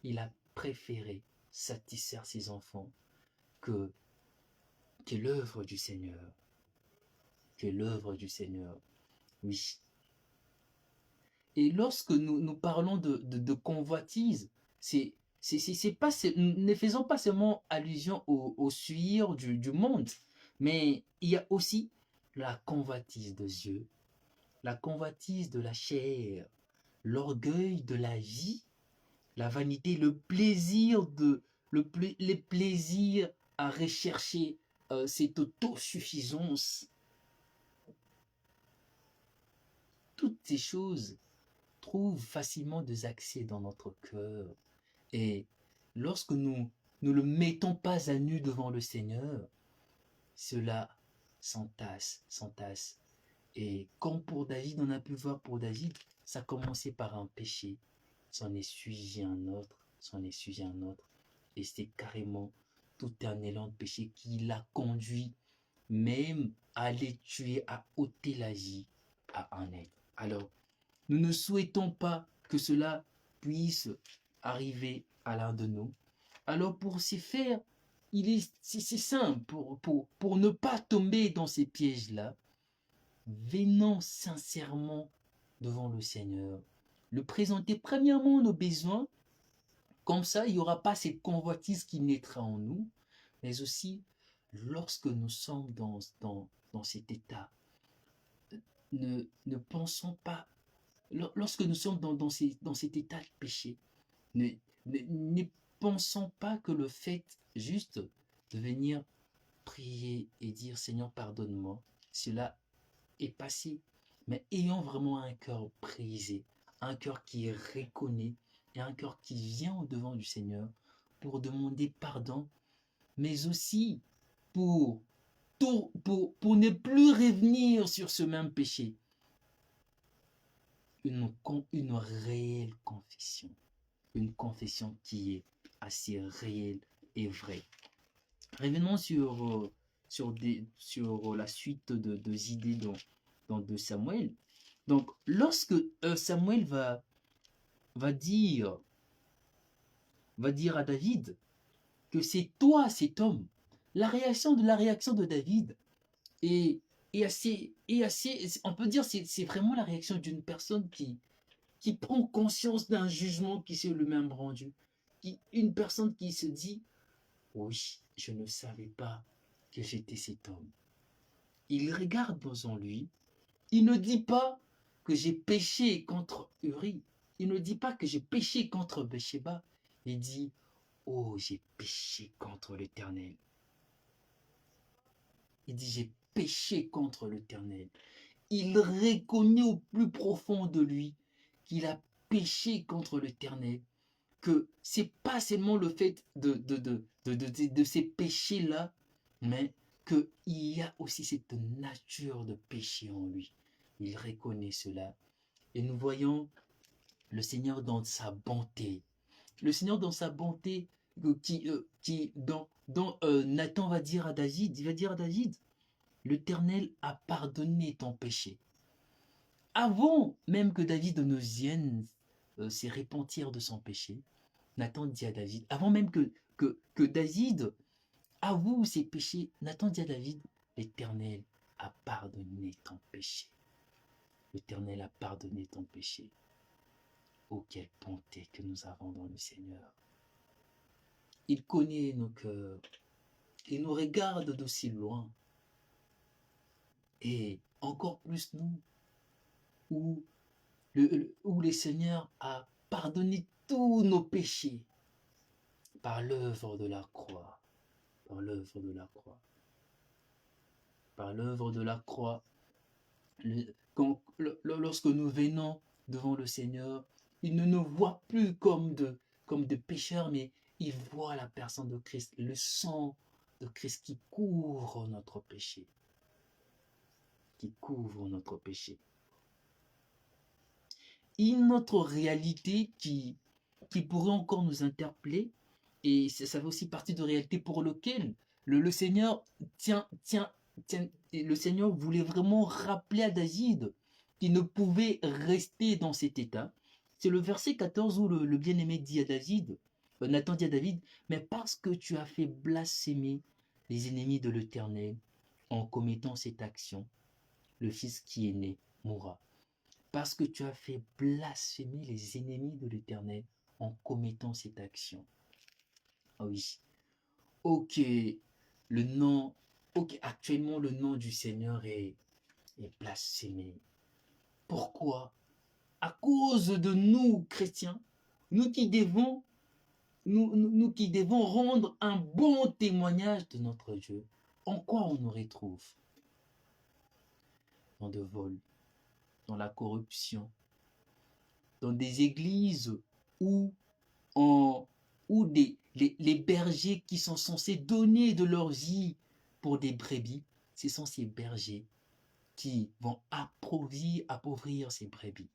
Speaker 1: il a préféré satisfaire ses enfants que, que l'œuvre du Seigneur. Que l'œuvre du Seigneur. Oui. Et lorsque nous parlons de convoitise, ne faisons pas seulement allusion au suivre du monde, mais il y a aussi la convoitise de Dieu, la convoitise de la chair, l'orgueil de la vie, la vanité, les plaisirs à rechercher cette autosuffisance. Toutes ces choses trouvent facilement des accès dans notre cœur. Et lorsque nous ne le mettons pas à nu devant le Seigneur, cela s'entasse. Et comme pour David, on a pu voir pour David, ça a commencé par un péché, s'en est suivi un autre, et c'est carrément tout un élan de péché qui l'a conduit même à les tuer, à ôter la vie à un être. Alors, nous ne souhaitons pas que cela puisse arriver à l'un de nous. Alors, pour ce faire, c'est simple, pour ne pas tomber dans ces pièges-là, venons sincèrement devant le Seigneur, le présenter premièrement nos besoins, comme ça il n'y aura pas cette convoitise qui naîtra en nous, mais aussi lorsque nous sommes dans cet état, ne pensons pas, lorsque nous sommes dans cet état de péché, ne pensons pas que le fait juste de venir prier et dire Seigneur pardonne-moi, cela est passé, mais ayons vraiment un cœur brisé, un cœur qui reconnaît et un cœur qui vient au devant du Seigneur pour demander pardon, mais aussi pour ne plus revenir sur ce même péché. Une réelle confession. Une confession qui est assez réelle et vraie. Revenons sur la suite de idées dans 2 Samuel. Donc, lorsque Samuel va dire à David que c'est toi cet homme, la réaction de David est assez, on peut dire, c'est vraiment la réaction d'une personne qui prend conscience d'un jugement qui s'est lui-même rendu. Une personne qui se dit, oui, je ne savais pas que j'étais cet homme. Il regarde devant lui, il ne dit pas que j'ai péché contre Uri, il ne dit pas que j'ai péché contre Bathsheba, il dit, oh, j'ai péché contre l'Éternel. Il dit, j'ai péché contre l'Éternel. Il reconnaît au plus profond de lui qu'il a péché contre l'Éternel, que c'est pas seulement le fait de ces péchés-là, mais qu'il y a aussi cette nature de péché en lui. Il reconnaît cela. Et nous voyons le Seigneur dans sa bonté. Le Seigneur dans sa bonté, Nathan va dire à David, l'Éternel a pardonné ton péché. Avant même que David ne vienne se repentir de son péché, Nathan dit à David, avant même que David avoue ses péchés, Nathan dit à David, l'Éternel a pardonné ton péché. L'Éternel a pardonné ton péché. Oh, quelle bonté que nous avons dans le Seigneur. Il connaît nos cœurs. Il nous regarde d'aussi loin. Et encore plus nous, où le Seigneur a pardonné tous nos péchés par l'œuvre de la croix. Par l'œuvre de la croix. Par l'œuvre de la croix. Lorsque nous venons devant le Seigneur, il ne nous voit plus comme de pécheurs, mais il voit la personne de Christ, le sang de Christ qui couvre notre péché. qui couvre notre péché. Une autre réalité qui pourrait encore nous interpeller, et ça fait aussi partie de réalité pour lequel le Seigneur le Seigneur voulait vraiment rappeler à David qu'il ne pouvait rester dans cet état. C'est le verset 14 où le bien-aimé dit à David, Nathan dit à David, mais parce que tu as fait blasphémer les ennemis de l'Éternel en commettant cette action, le fils qui est né mourra. Parce que tu as fait blasphémer les ennemis de l'Éternel en commettant cette action. Ah oui. Ok, actuellement le nom du Seigneur est blasphémé. Pourquoi? À cause de nous, chrétiens, nous qui devons, nous qui devons rendre un bon témoignage de notre Dieu. En quoi on nous retrouve? Dans de vol, dans la corruption, dans des églises où, les bergers qui sont censés donner de leur vie pour des brebis, ce sont ces bergers qui vont appauvrir ces brebis.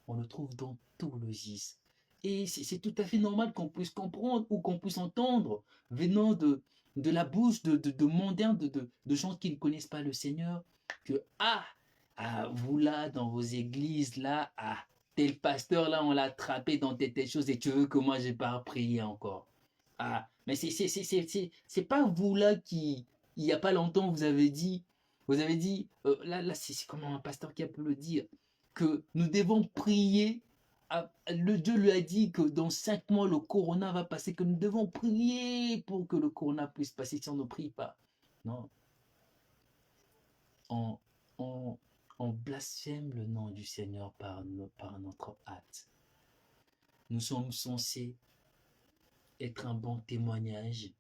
Speaker 1: On le trouve dans tout le gis. Et c'est tout à fait normal qu'on puisse comprendre ou qu'on puisse entendre venant de la bouche de mondains, de gens qui ne connaissent pas le Seigneur, que vous là, dans vos églises, là, tel pasteur là, on l'a attrapé dans telle chose et tu veux que moi j'ai pas prié encore. Mais c'est pas vous là qui, il y a pas longtemps, vous avez dit, là c'est comment un pasteur qui a pu le dire, que nous devons prier. Le Dieu lui a dit que dans 5 mois, le corona va passer, que nous devons prier pour que le corona puisse passer si on ne prie pas. Non. On blasphème le nom du Seigneur par notre acte. Nous sommes censés être un bon témoignage.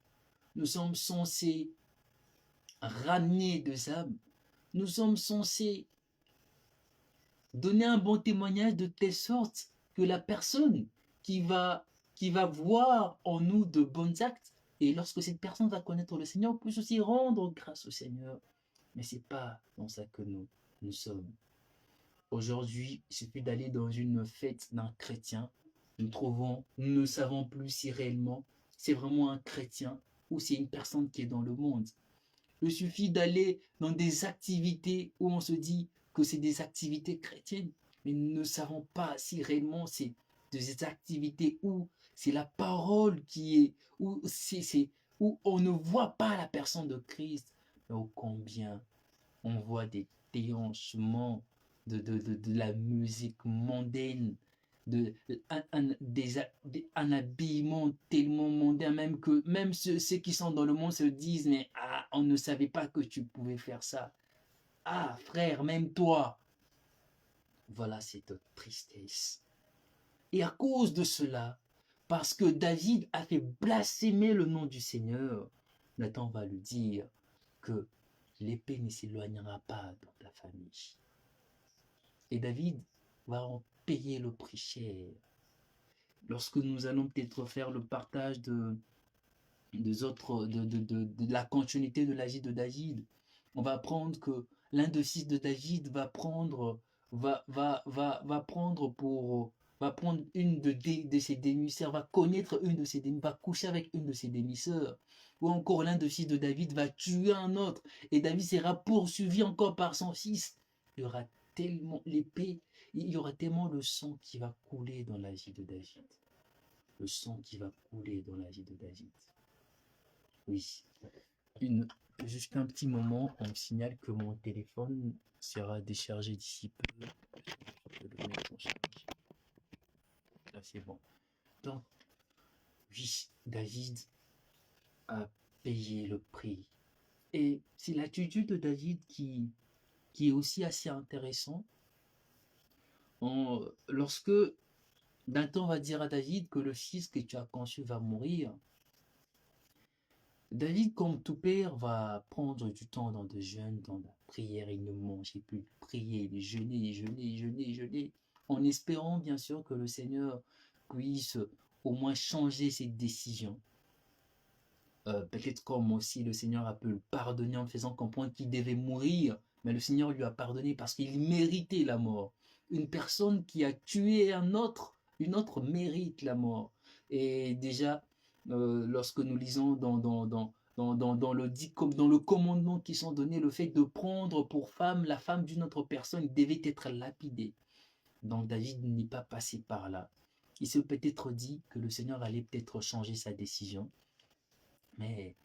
Speaker 1: Nous sommes censés ramener des âmes. Nous sommes censés donner un bon témoignage de telle sorte que la personne qui va voir en nous de bons actes, et lorsque cette personne va connaître le Seigneur, puisse aussi rendre grâce au Seigneur. Mais ce n'est pas dans ça que nous sommes. Aujourd'hui, il suffit d'aller dans une fête d'un chrétien. Nous ne savons plus si réellement c'est vraiment un chrétien ou c'est une personne qui est dans le monde. Il suffit d'aller dans des activités où on se dit que c'est des activités chrétiennes, mais nous ne savons pas si réellement c'est des activités où c'est la parole qui est, où on ne voit pas la personne de Christ, mais ô combien on voit des déhanchements de la musique mondaine, un habillement tellement mondain, même ceux qui sont dans le monde se disent, mais on ne savait pas que tu pouvais faire ça. Frère, même toi. Voilà cette tristesse. Et à cause de cela, parce que David a fait blasphémer le nom du Seigneur, Nathan va lui dire que l'épée ne s'éloignera pas dans ta famille. Et David va en payer le prix cher. Lorsque nous allons peut-être faire le partage de la continuité de la vie de David, on va apprendre que l'un des fils de David va prendre une de ses demi-sœurs, va connaître une de ses demi-sœurs, va coucher avec une de ses demi-sœurs. Ou encore l'un des fils de David va tuer un autre, et David sera poursuivi encore par son fils. Il y aura tellement l'épée, il y aura tellement le sang qui va couler dans la vie de David. Le sang qui va couler dans la vie de David. Oui. Juste un petit moment, on me signale que mon téléphone sera déchargé d'ici peu. Je vais le mettre en charge. Là, c'est bon. Donc, oui, David a payé le prix. Et c'est l'attitude de David qui est aussi assez intéressant. Lorsque Nathan va dire à David que le fils que tu as conçu va mourir, David, comme tout père, va prendre du temps dans le jeûne, dans la prière. Il ne mangeait plus, prier, jeûner, en espérant bien sûr que le Seigneur puisse au moins changer ses décisions. peut-être comme aussi le Seigneur a pu le pardonner en faisant comprendre qu'il devait mourir, mais le Seigneur lui a pardonné parce qu'il méritait la mort. Une personne qui a tué une autre mérite la mort. Et déjà, lorsque nous lisons dans le commandement qui sont donnés, le fait de prendre pour femme la femme d'une autre personne devait être lapidé. Donc David n'est pas passé par là. Il s'est peut-être dit que le Seigneur allait peut-être changer sa décision, mais,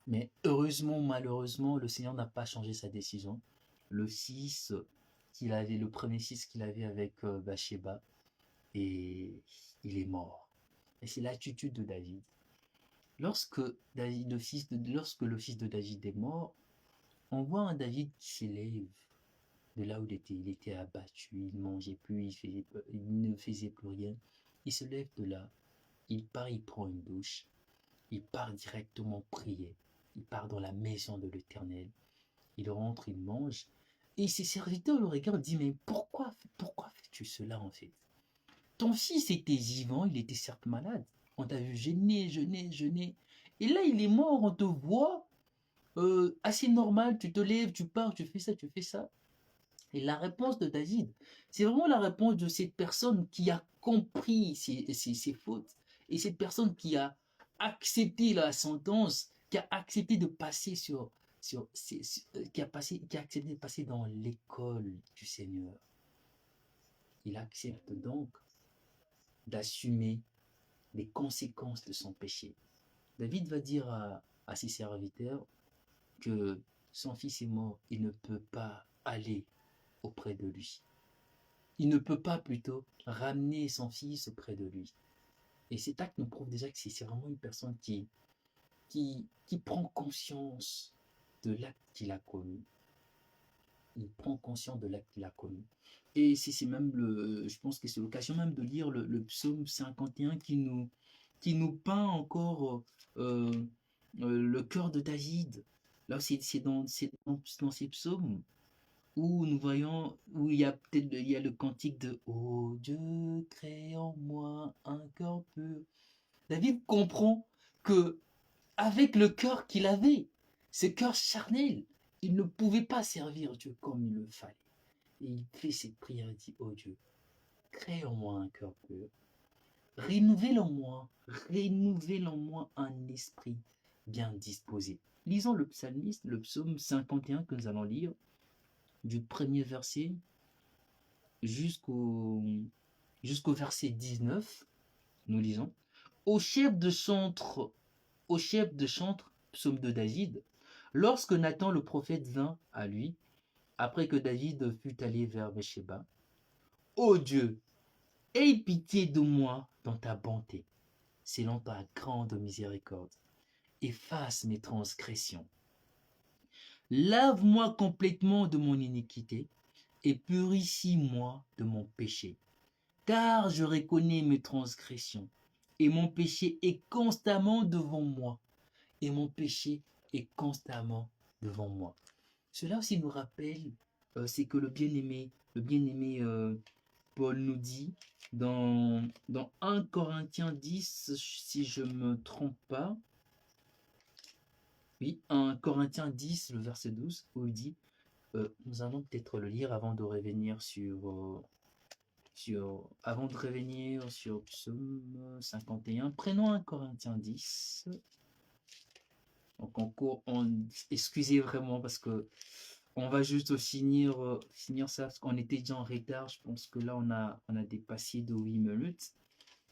Speaker 1: mais heureusement, malheureusement, le Seigneur n'a pas changé sa décision. Le fils qu'il avait, le premier fils qu'il avait avec Bathsheba, et il est mort. Et c'est l'attitude de David. Lorsque lorsque le fils de David est mort, on voit un David qui s'élève de là où il était abattu, il ne mangeait plus, il ne faisait plus rien. Il se lève de là, il part, il prend une douche, il part directement prier, il part dans la maison de l'Éternel, il rentre, il mange, et ses serviteurs le regardent et disent, mais pourquoi fais-tu cela en fait? Ton fils était vivant, il était certes malade, on t'a vu jeûner, et là il est mort, on te voit, assez normal, tu te lèves, tu pars, tu fais ça, tu fais ça. Et la réponse de David, c'est vraiment la réponse de cette personne qui a compris ses fautes et cette personne qui a accepté la sentence, qui a accepté de passer qui a accepté de passer dans l'école du Seigneur. Il accepte donc d'assumer les conséquences de son péché. David va dire à ses serviteurs que son fils est mort, il ne peut pas aller auprès de lui. Il ne peut pas plutôt ramener son fils auprès de lui. Et cet acte nous prouve déjà que c'est vraiment une personne qui prend conscience de l'acte qu'il a commis. Il prend conscience de l'acte qu'il a commis. Et c'est même je pense que c'est l'occasion même de lire le psaume 51 qui nous peint encore le cœur de David. Là, c'est dans ces psaumes où nous voyons, où il y a le cantique de Ô Dieu, crée en moi un cœur pur. David comprend que avec le cœur qu'il avait, ce cœur charnel, il ne pouvait pas servir Dieu comme il le fallait. Et il fait cette prière et dit, Ô Dieu, crée en moi un cœur pur. Renouvelle en moi un esprit bien disposé. Lisons le psalmiste, le psaume 51 que nous allons lire, du premier verset jusqu'au verset 19, nous lisons. Au chef de chantre, psaume de David, lorsque Nathan le prophète vint à lui, après que David fut allé vers Bathsheba, ô Dieu, aie pitié de moi dans ta bonté, selon ta grande miséricorde. Efface mes transgressions. Lave-moi complètement de mon iniquité et purifie-moi de mon péché. Car je reconnais mes transgressions, et mon péché est constamment devant moi. Et mon péché est constamment devant moi. Cela aussi nous rappelle, c'est que le bien-aimé Paul nous dit dans 1 Corinthiens 10, si je ne me trompe pas, oui, 1 Corinthiens 10, le verset 12, où il dit, nous allons peut-être le lire avant de revenir avant de revenir sur Psaume 51, prenons 1 Corinthiens 10. Donc excusez vraiment parce que on va juste finir ça parce qu'on était déjà en retard. Je pense que là on a dépassé de 8 minutes.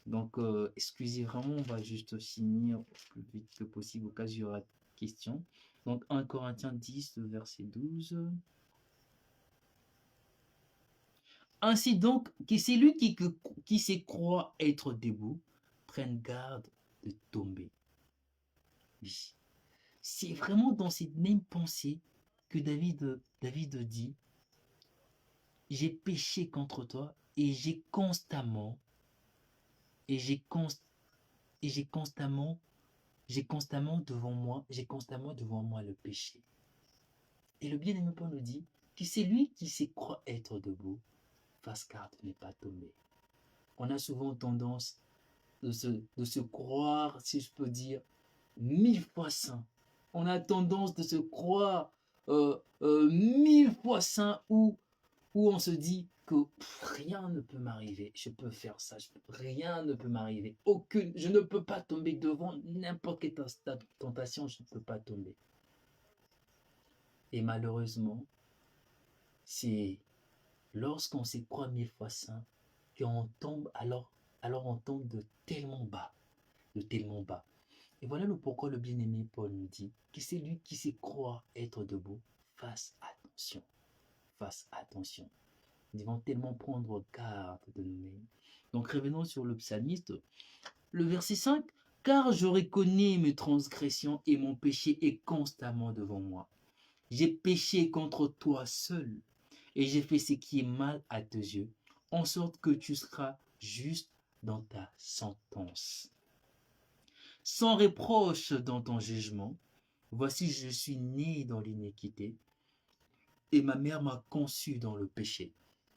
Speaker 1: Donc excusez vraiment, on va juste finir le plus vite que possible au cas où il y aura des questions. Donc 1 Corinthiens 10, verset 12. Ainsi donc, que celui qui se croit être debout prenne garde de tomber. Oui. C'est vraiment dans cette même pensée que David dit, j'ai péché contre toi et j'ai constamment devant moi le péché. Et le bien-aimé Paul nous dit que c'est lui qui se croit être debout, fasse garde de ne pas tomber. On a souvent tendance de se croire, si je peux dire, 1000 fois saint. On a tendance de se croire 1000 fois saint où on se dit que rien ne peut m'arriver. Je peux faire ça, rien ne peut m'arriver. Je ne peux pas tomber devant n'importe quelle tentation, je ne peux pas tomber. Et malheureusement, c'est lorsqu'on se croit 1000 fois saint qu'on tombe, alors on tombe de tellement bas, de tellement bas. Et voilà le pourquoi le bien-aimé Paul nous dit que c'est lui qui sait croire être debout. Fasse attention, fasse attention. Nous devons tellement prendre garde de nous-mêmes. Donc revenons sur le psalmiste, le verset 5. Car je reconnais mes transgressions et mon péché est constamment devant moi. J'ai péché contre toi seul et j'ai fait ce qui est mal à tes yeux, en sorte que tu seras juste dans ta sentence. Sans reproche dans ton jugement, voici je suis né dans l'iniquité et ma mère m'a conçu dans le péché.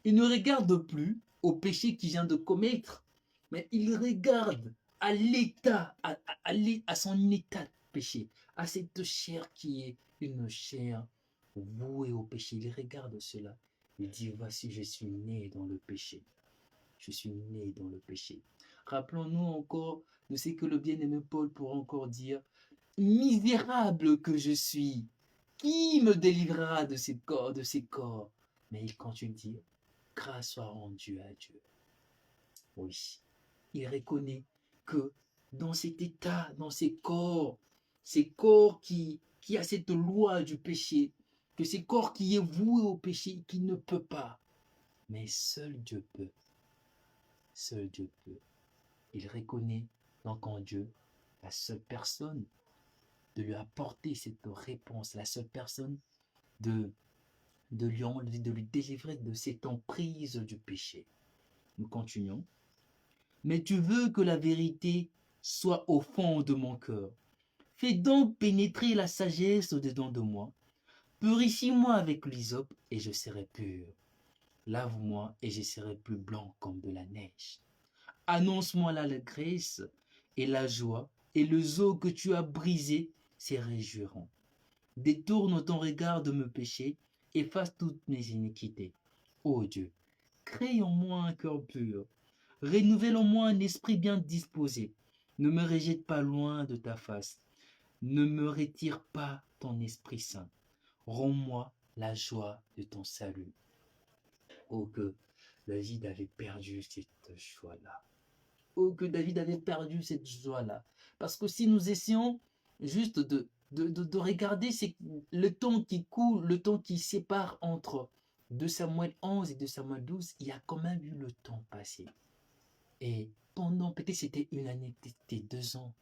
Speaker 1: Il ne regarde plus au péché qu'il vient de commettre, mais il regarde à l'état, à son état de péché, à cette chair qui est une chair vouée au péché. Il regarde cela. Il dit, voici, je suis né dans le péché. Je suis né dans le péché. Rappelons-nous encore de ce que le bien-aimé Paul pourra encore dire. Misérable que je suis, qui me délivrera de ces corps? Mais il continue de dire, grâce soit rendue à Dieu. Oui, il reconnaît que dans cet état, dans ces corps qui a cette loi du péché, que ces corps qui est voué au péché, qui ne peut pas. Mais seul Dieu peut. Seul Dieu peut. Il reconnaît donc en Dieu la seule personne de lui apporter cette réponse, la seule personne de lui délivrer de cette emprise du péché. Nous continuons. Mais tu veux que la vérité soit au fond de mon cœur. Fais donc pénétrer la sagesse au-dedans de moi. Purifie-moi avec l'hysope et je serai pur. Lave-moi et je serai plus blanc comme de la neige. Annonce-moi l'allégresse et la joie, et les os que tu as brisés se réjouiront. Détourne ton regard de mes péchés, efface toutes mes iniquités. Ô Dieu, crée en moi un cœur pur, renouvelle en moi un esprit bien disposé. Ne me rejette pas loin de ta face, ne me retire pas ton Esprit Saint. Rends-moi la joie de ton salut. Oh que David avait perdu cette joie-là. Oh que David avait perdu cette joie-là. Parce que si nous essayons juste de regarder le temps qui coule, le temps qui sépare entre 2 Samuel 11 et 2 Samuel 12, il y a quand même eu le temps passé. Et pendant, peut-être c'était une année, peut-être 2 ans,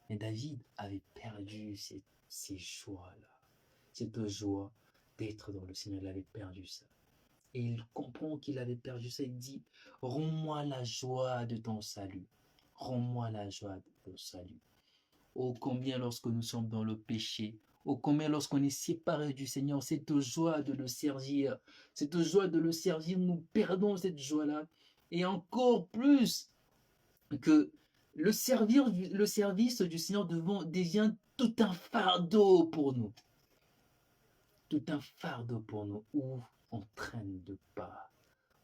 Speaker 1: mais David avait perdu ces joies-là. Cette joie d'être dans le Seigneur, il avait perdu ça. Et il comprend qu'il avait perdu ça. Il dit, rends-moi la joie de ton salut. Rends-moi la joie de ton salut. Oh, combien lorsque nous sommes dans le péché, oh, combien lorsqu'on est séparé du Seigneur, cette joie de le servir, nous perdons cette joie-là. Et encore plus que le service du Seigneur devient tout un fardeau pour nous. Tout un fardeau pour nous, où on traîne de pas,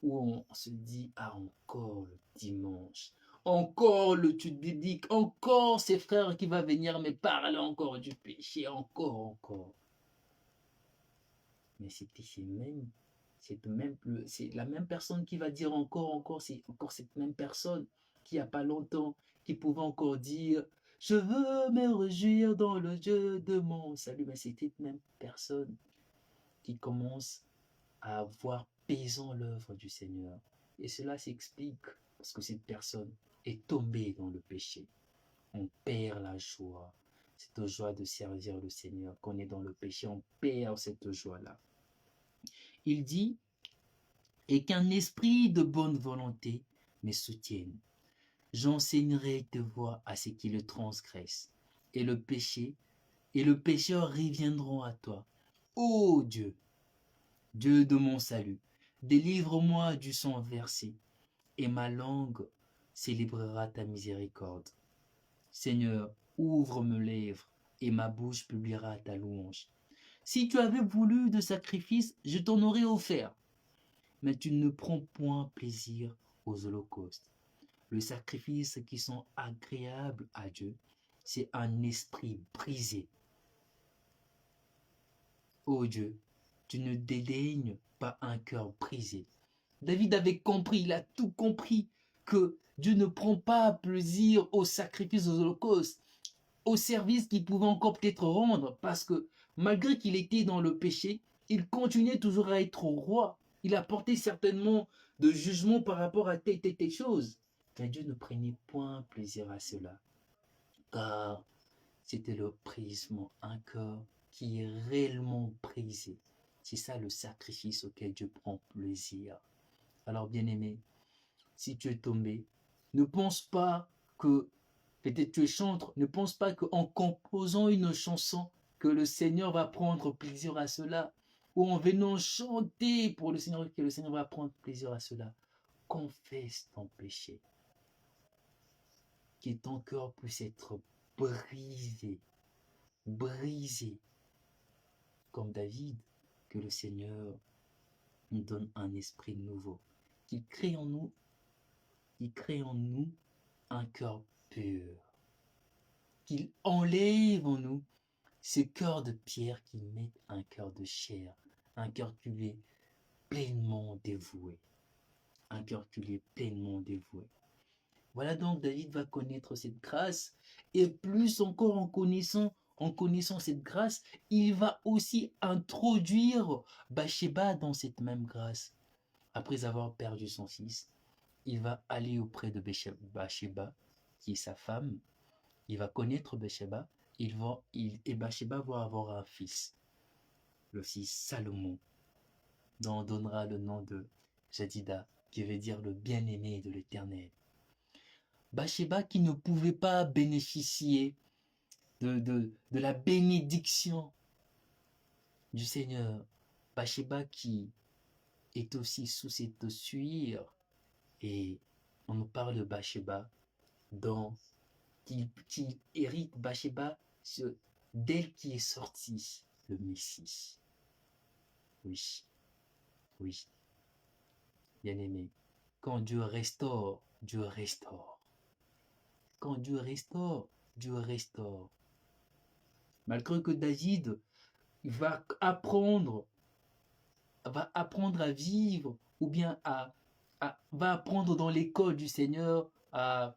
Speaker 1: où on se dit, ah, encore le dimanche, encore le tude biblique, encore ces frères qui va venir me parler encore du péché, encore. Mais c'est la même personne qui va dire encore, c'est encore cette même personne qui, il n'y a pas longtemps, qui pouvait encore dire, je veux me réjouir dans le Dieu de mon salut. Mais c'est cette même personne qui commence à voir pesant l'œuvre du Seigneur. Et cela s'explique parce que cette personne est tombée dans le péché. On perd la joie, cette joie de servir le Seigneur. Quand on est dans le péché, on perd cette joie-là. Il dit, et qu'un esprit de bonne volonté me soutienne. J'enseignerai tes voies à ceux qui le transgressent, et le pécheur reviendront à toi. Ô Dieu, Dieu de mon salut, délivre-moi du sang versé, et ma langue célébrera ta miséricorde. Seigneur, Ouvre mes lèvres, et ma bouche publiera ta louange. Si tu avais voulu de sacrifice, je t'en aurais offert. Mais tu ne prends point plaisir aux holocaustes. Le sacrifice qui sont agréables à Dieu, c'est un esprit brisé. Ô Dieu, tu ne dédaignes pas un cœur brisé. David avait compris, il a tout compris, que Dieu ne prend pas plaisir aux sacrifices, aux holocaustes, au service qu'il pouvait encore peut-être rendre, parce que malgré qu'il était dans le péché, il continuait toujours à être roi. Il apportait certainement de jugement par rapport à telle chose. Mais Dieu ne prenait point plaisir à cela, car c'était le brisement, un cœur qui est réellement brisé. C'est ça le sacrifice auquel Dieu prend plaisir. Alors bien-aimé, si tu es tombé, ne pense pas que peut-être tu es chantre, ne pense pas qu'en composant une chanson, que le Seigneur va prendre plaisir à cela, ou en venant chanter pour le Seigneur, que le Seigneur va prendre plaisir à cela. Confesse ton péché, que ton cœur puisse être brisé, brisé, comme David, que le Seigneur nous donne un esprit nouveau, qu'il crée en nous, un cœur pur, qu'il enlève en nous ce cœur de pierre, qu'il mette un cœur de chair, un cœur qui lui est pleinement dévoué, un cœur qui lui est pleinement dévoué. Voilà donc David va connaître cette grâce, et plus encore en connaissant cette grâce, il va aussi introduire Bathsheba dans cette même grâce. Après avoir perdu son fils, il va aller auprès de Bathsheba, qui est sa femme. Il va connaître Bathsheba, et Bathsheba va avoir un fils, le fils Salomon, dont on donnera le nom de Jadida, qui veut dire le bien-aimé de l'Éternel. Bathsheba qui ne pouvait pas bénéficier de la bénédiction du Seigneur. Bathsheba qui est aussi sous cette suire, et on nous parle de Bathsheba qui hérite Bathsheba d'elle qui est sorti le Messie. Oui, oui, bien aimé. Quand Dieu restaure, Dieu restaure. Quand Dieu restaure, Dieu restaure. Malgré que David va apprendre à vivre, ou bien va apprendre dans l'école du Seigneur à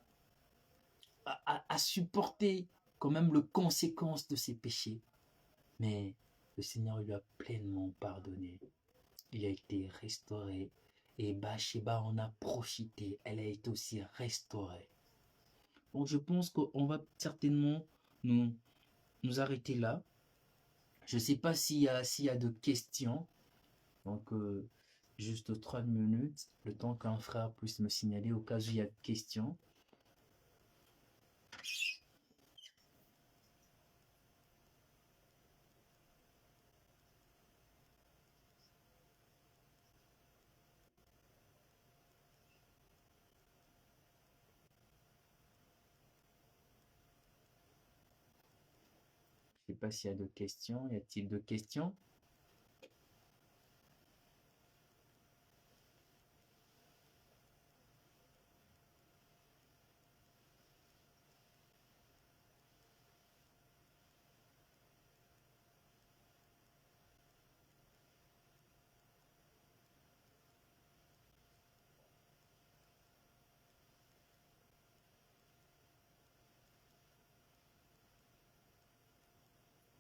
Speaker 1: supporter quand même les conséquences de ses péchés. Mais le Seigneur lui a pleinement pardonné. Il a été restauré. Et Bathsheba en a profité. Elle a été aussi restaurée. Donc je pense qu'on va certainement nous arrêter là. Je ne sais pas s'il y a de questions. Donc juste 3 minutes, le temps qu'un frère puisse me signaler au cas où il y a de questions. Je ne sais pas s'il y a de questions. Y a-t-il de questions?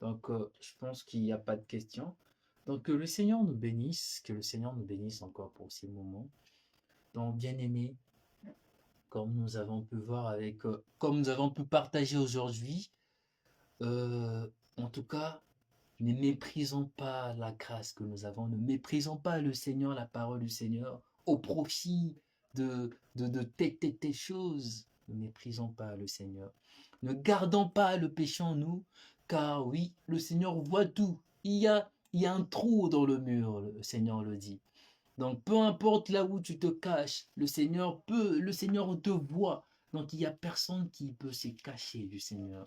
Speaker 1: Donc, je pense qu'il n'y a pas de questions. Donc, que le Seigneur nous bénisse, que le Seigneur nous bénisse encore pour ces moments. Donc, bien aimé, comme nous avons pu voir comme nous avons pu partager aujourd'hui, en tout cas, ne méprisons pas la grâce que nous avons, ne méprisons pas le Seigneur, la parole du Seigneur, au profit de telle chose. Ne méprisons pas le Seigneur. Ne gardons pas le péché en nous, car oui, le Seigneur voit tout. Il y a un trou dans le mur, le Seigneur le dit. Donc, peu importe là où tu te caches, le Seigneur te voit. Donc, il n'y a personne qui peut se cacher du Seigneur.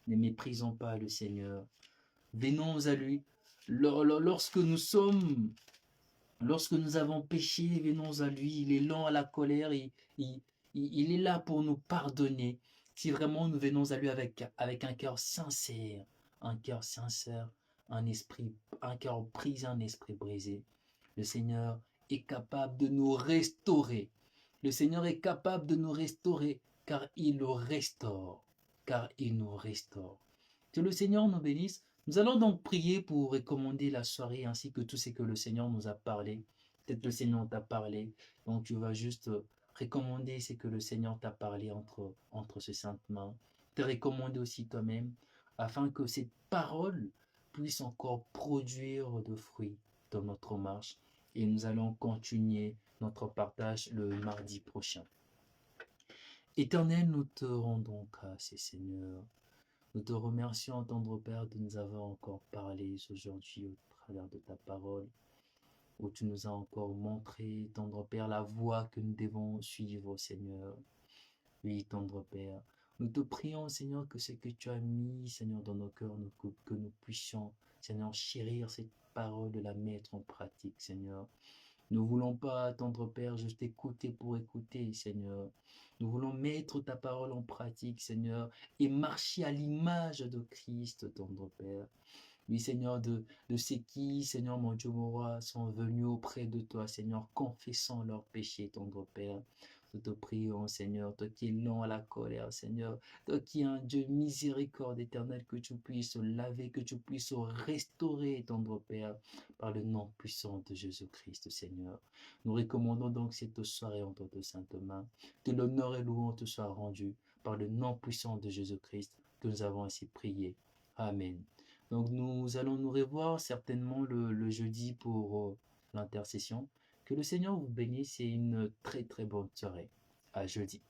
Speaker 1: Ne méprisons pas le Seigneur. Venons à lui. Lorsque nous avons péché, venons à lui. Il est lent à la colère. Il est là pour nous pardonner. Si vraiment nous venons à lui avec un cœur sincère, un cœur brisé, un esprit brisé, le Seigneur est capable de nous restaurer. Le Seigneur est capable de nous restaurer, car il nous restaure. Car il nous restaure. Que le Seigneur nous bénisse. Nous allons donc prier pour recommander la soirée ainsi que tout ce que le Seigneur nous a parlé. Peut-être le Seigneur t'a parlé, donc tu vas juste recommander ce que le Seigneur t'a parlé entre ses saintes mains. Te recommander aussi toi-même, afin que cette parole puisse encore produire de fruits dans notre marche. Et nous allons continuer notre partage le mardi prochain. Éternel, nous te rendons grâce, Seigneur. Nous te remercions, tendre Père, de nous avoir encore parlé aujourd'hui au travers de ta parole, où tu nous as encore montré, tendre Père, la voie que nous devons suivre, Seigneur. Oui, tendre Père, nous te prions, Seigneur, que ce que tu as mis, Seigneur, dans nos cœurs, que nous puissions, Seigneur, chérir cette parole, de la mettre en pratique, Seigneur. Nous ne voulons pas, tendre Père, juste écouter pour écouter, Seigneur. Nous voulons mettre ta parole en pratique, Seigneur, et marcher à l'image de Christ, tendre Père. Oui, Seigneur, de ceux qui, Seigneur, mon Dieu, mon roi, sont venus auprès de toi, Seigneur, confessant leurs péchés, tendre Père. Nous te prions, Seigneur, toi qui es lent à la colère, Seigneur, toi qui es un Dieu miséricorde éternel, que tu puisses laver, que tu puisses restaurer, tendre Père, par le nom puissant de Jésus-Christ, Seigneur. Nous recommandons donc cette soirée entre tes saintes mains, que l'honneur et louange te soient rendus par le nom puissant de Jésus-Christ, que nous avons ainsi prié. Amen. Donc nous allons nous revoir certainement le jeudi pour l'intercession. Que le Seigneur vous bénisse et une très très bonne soirée. À jeudi.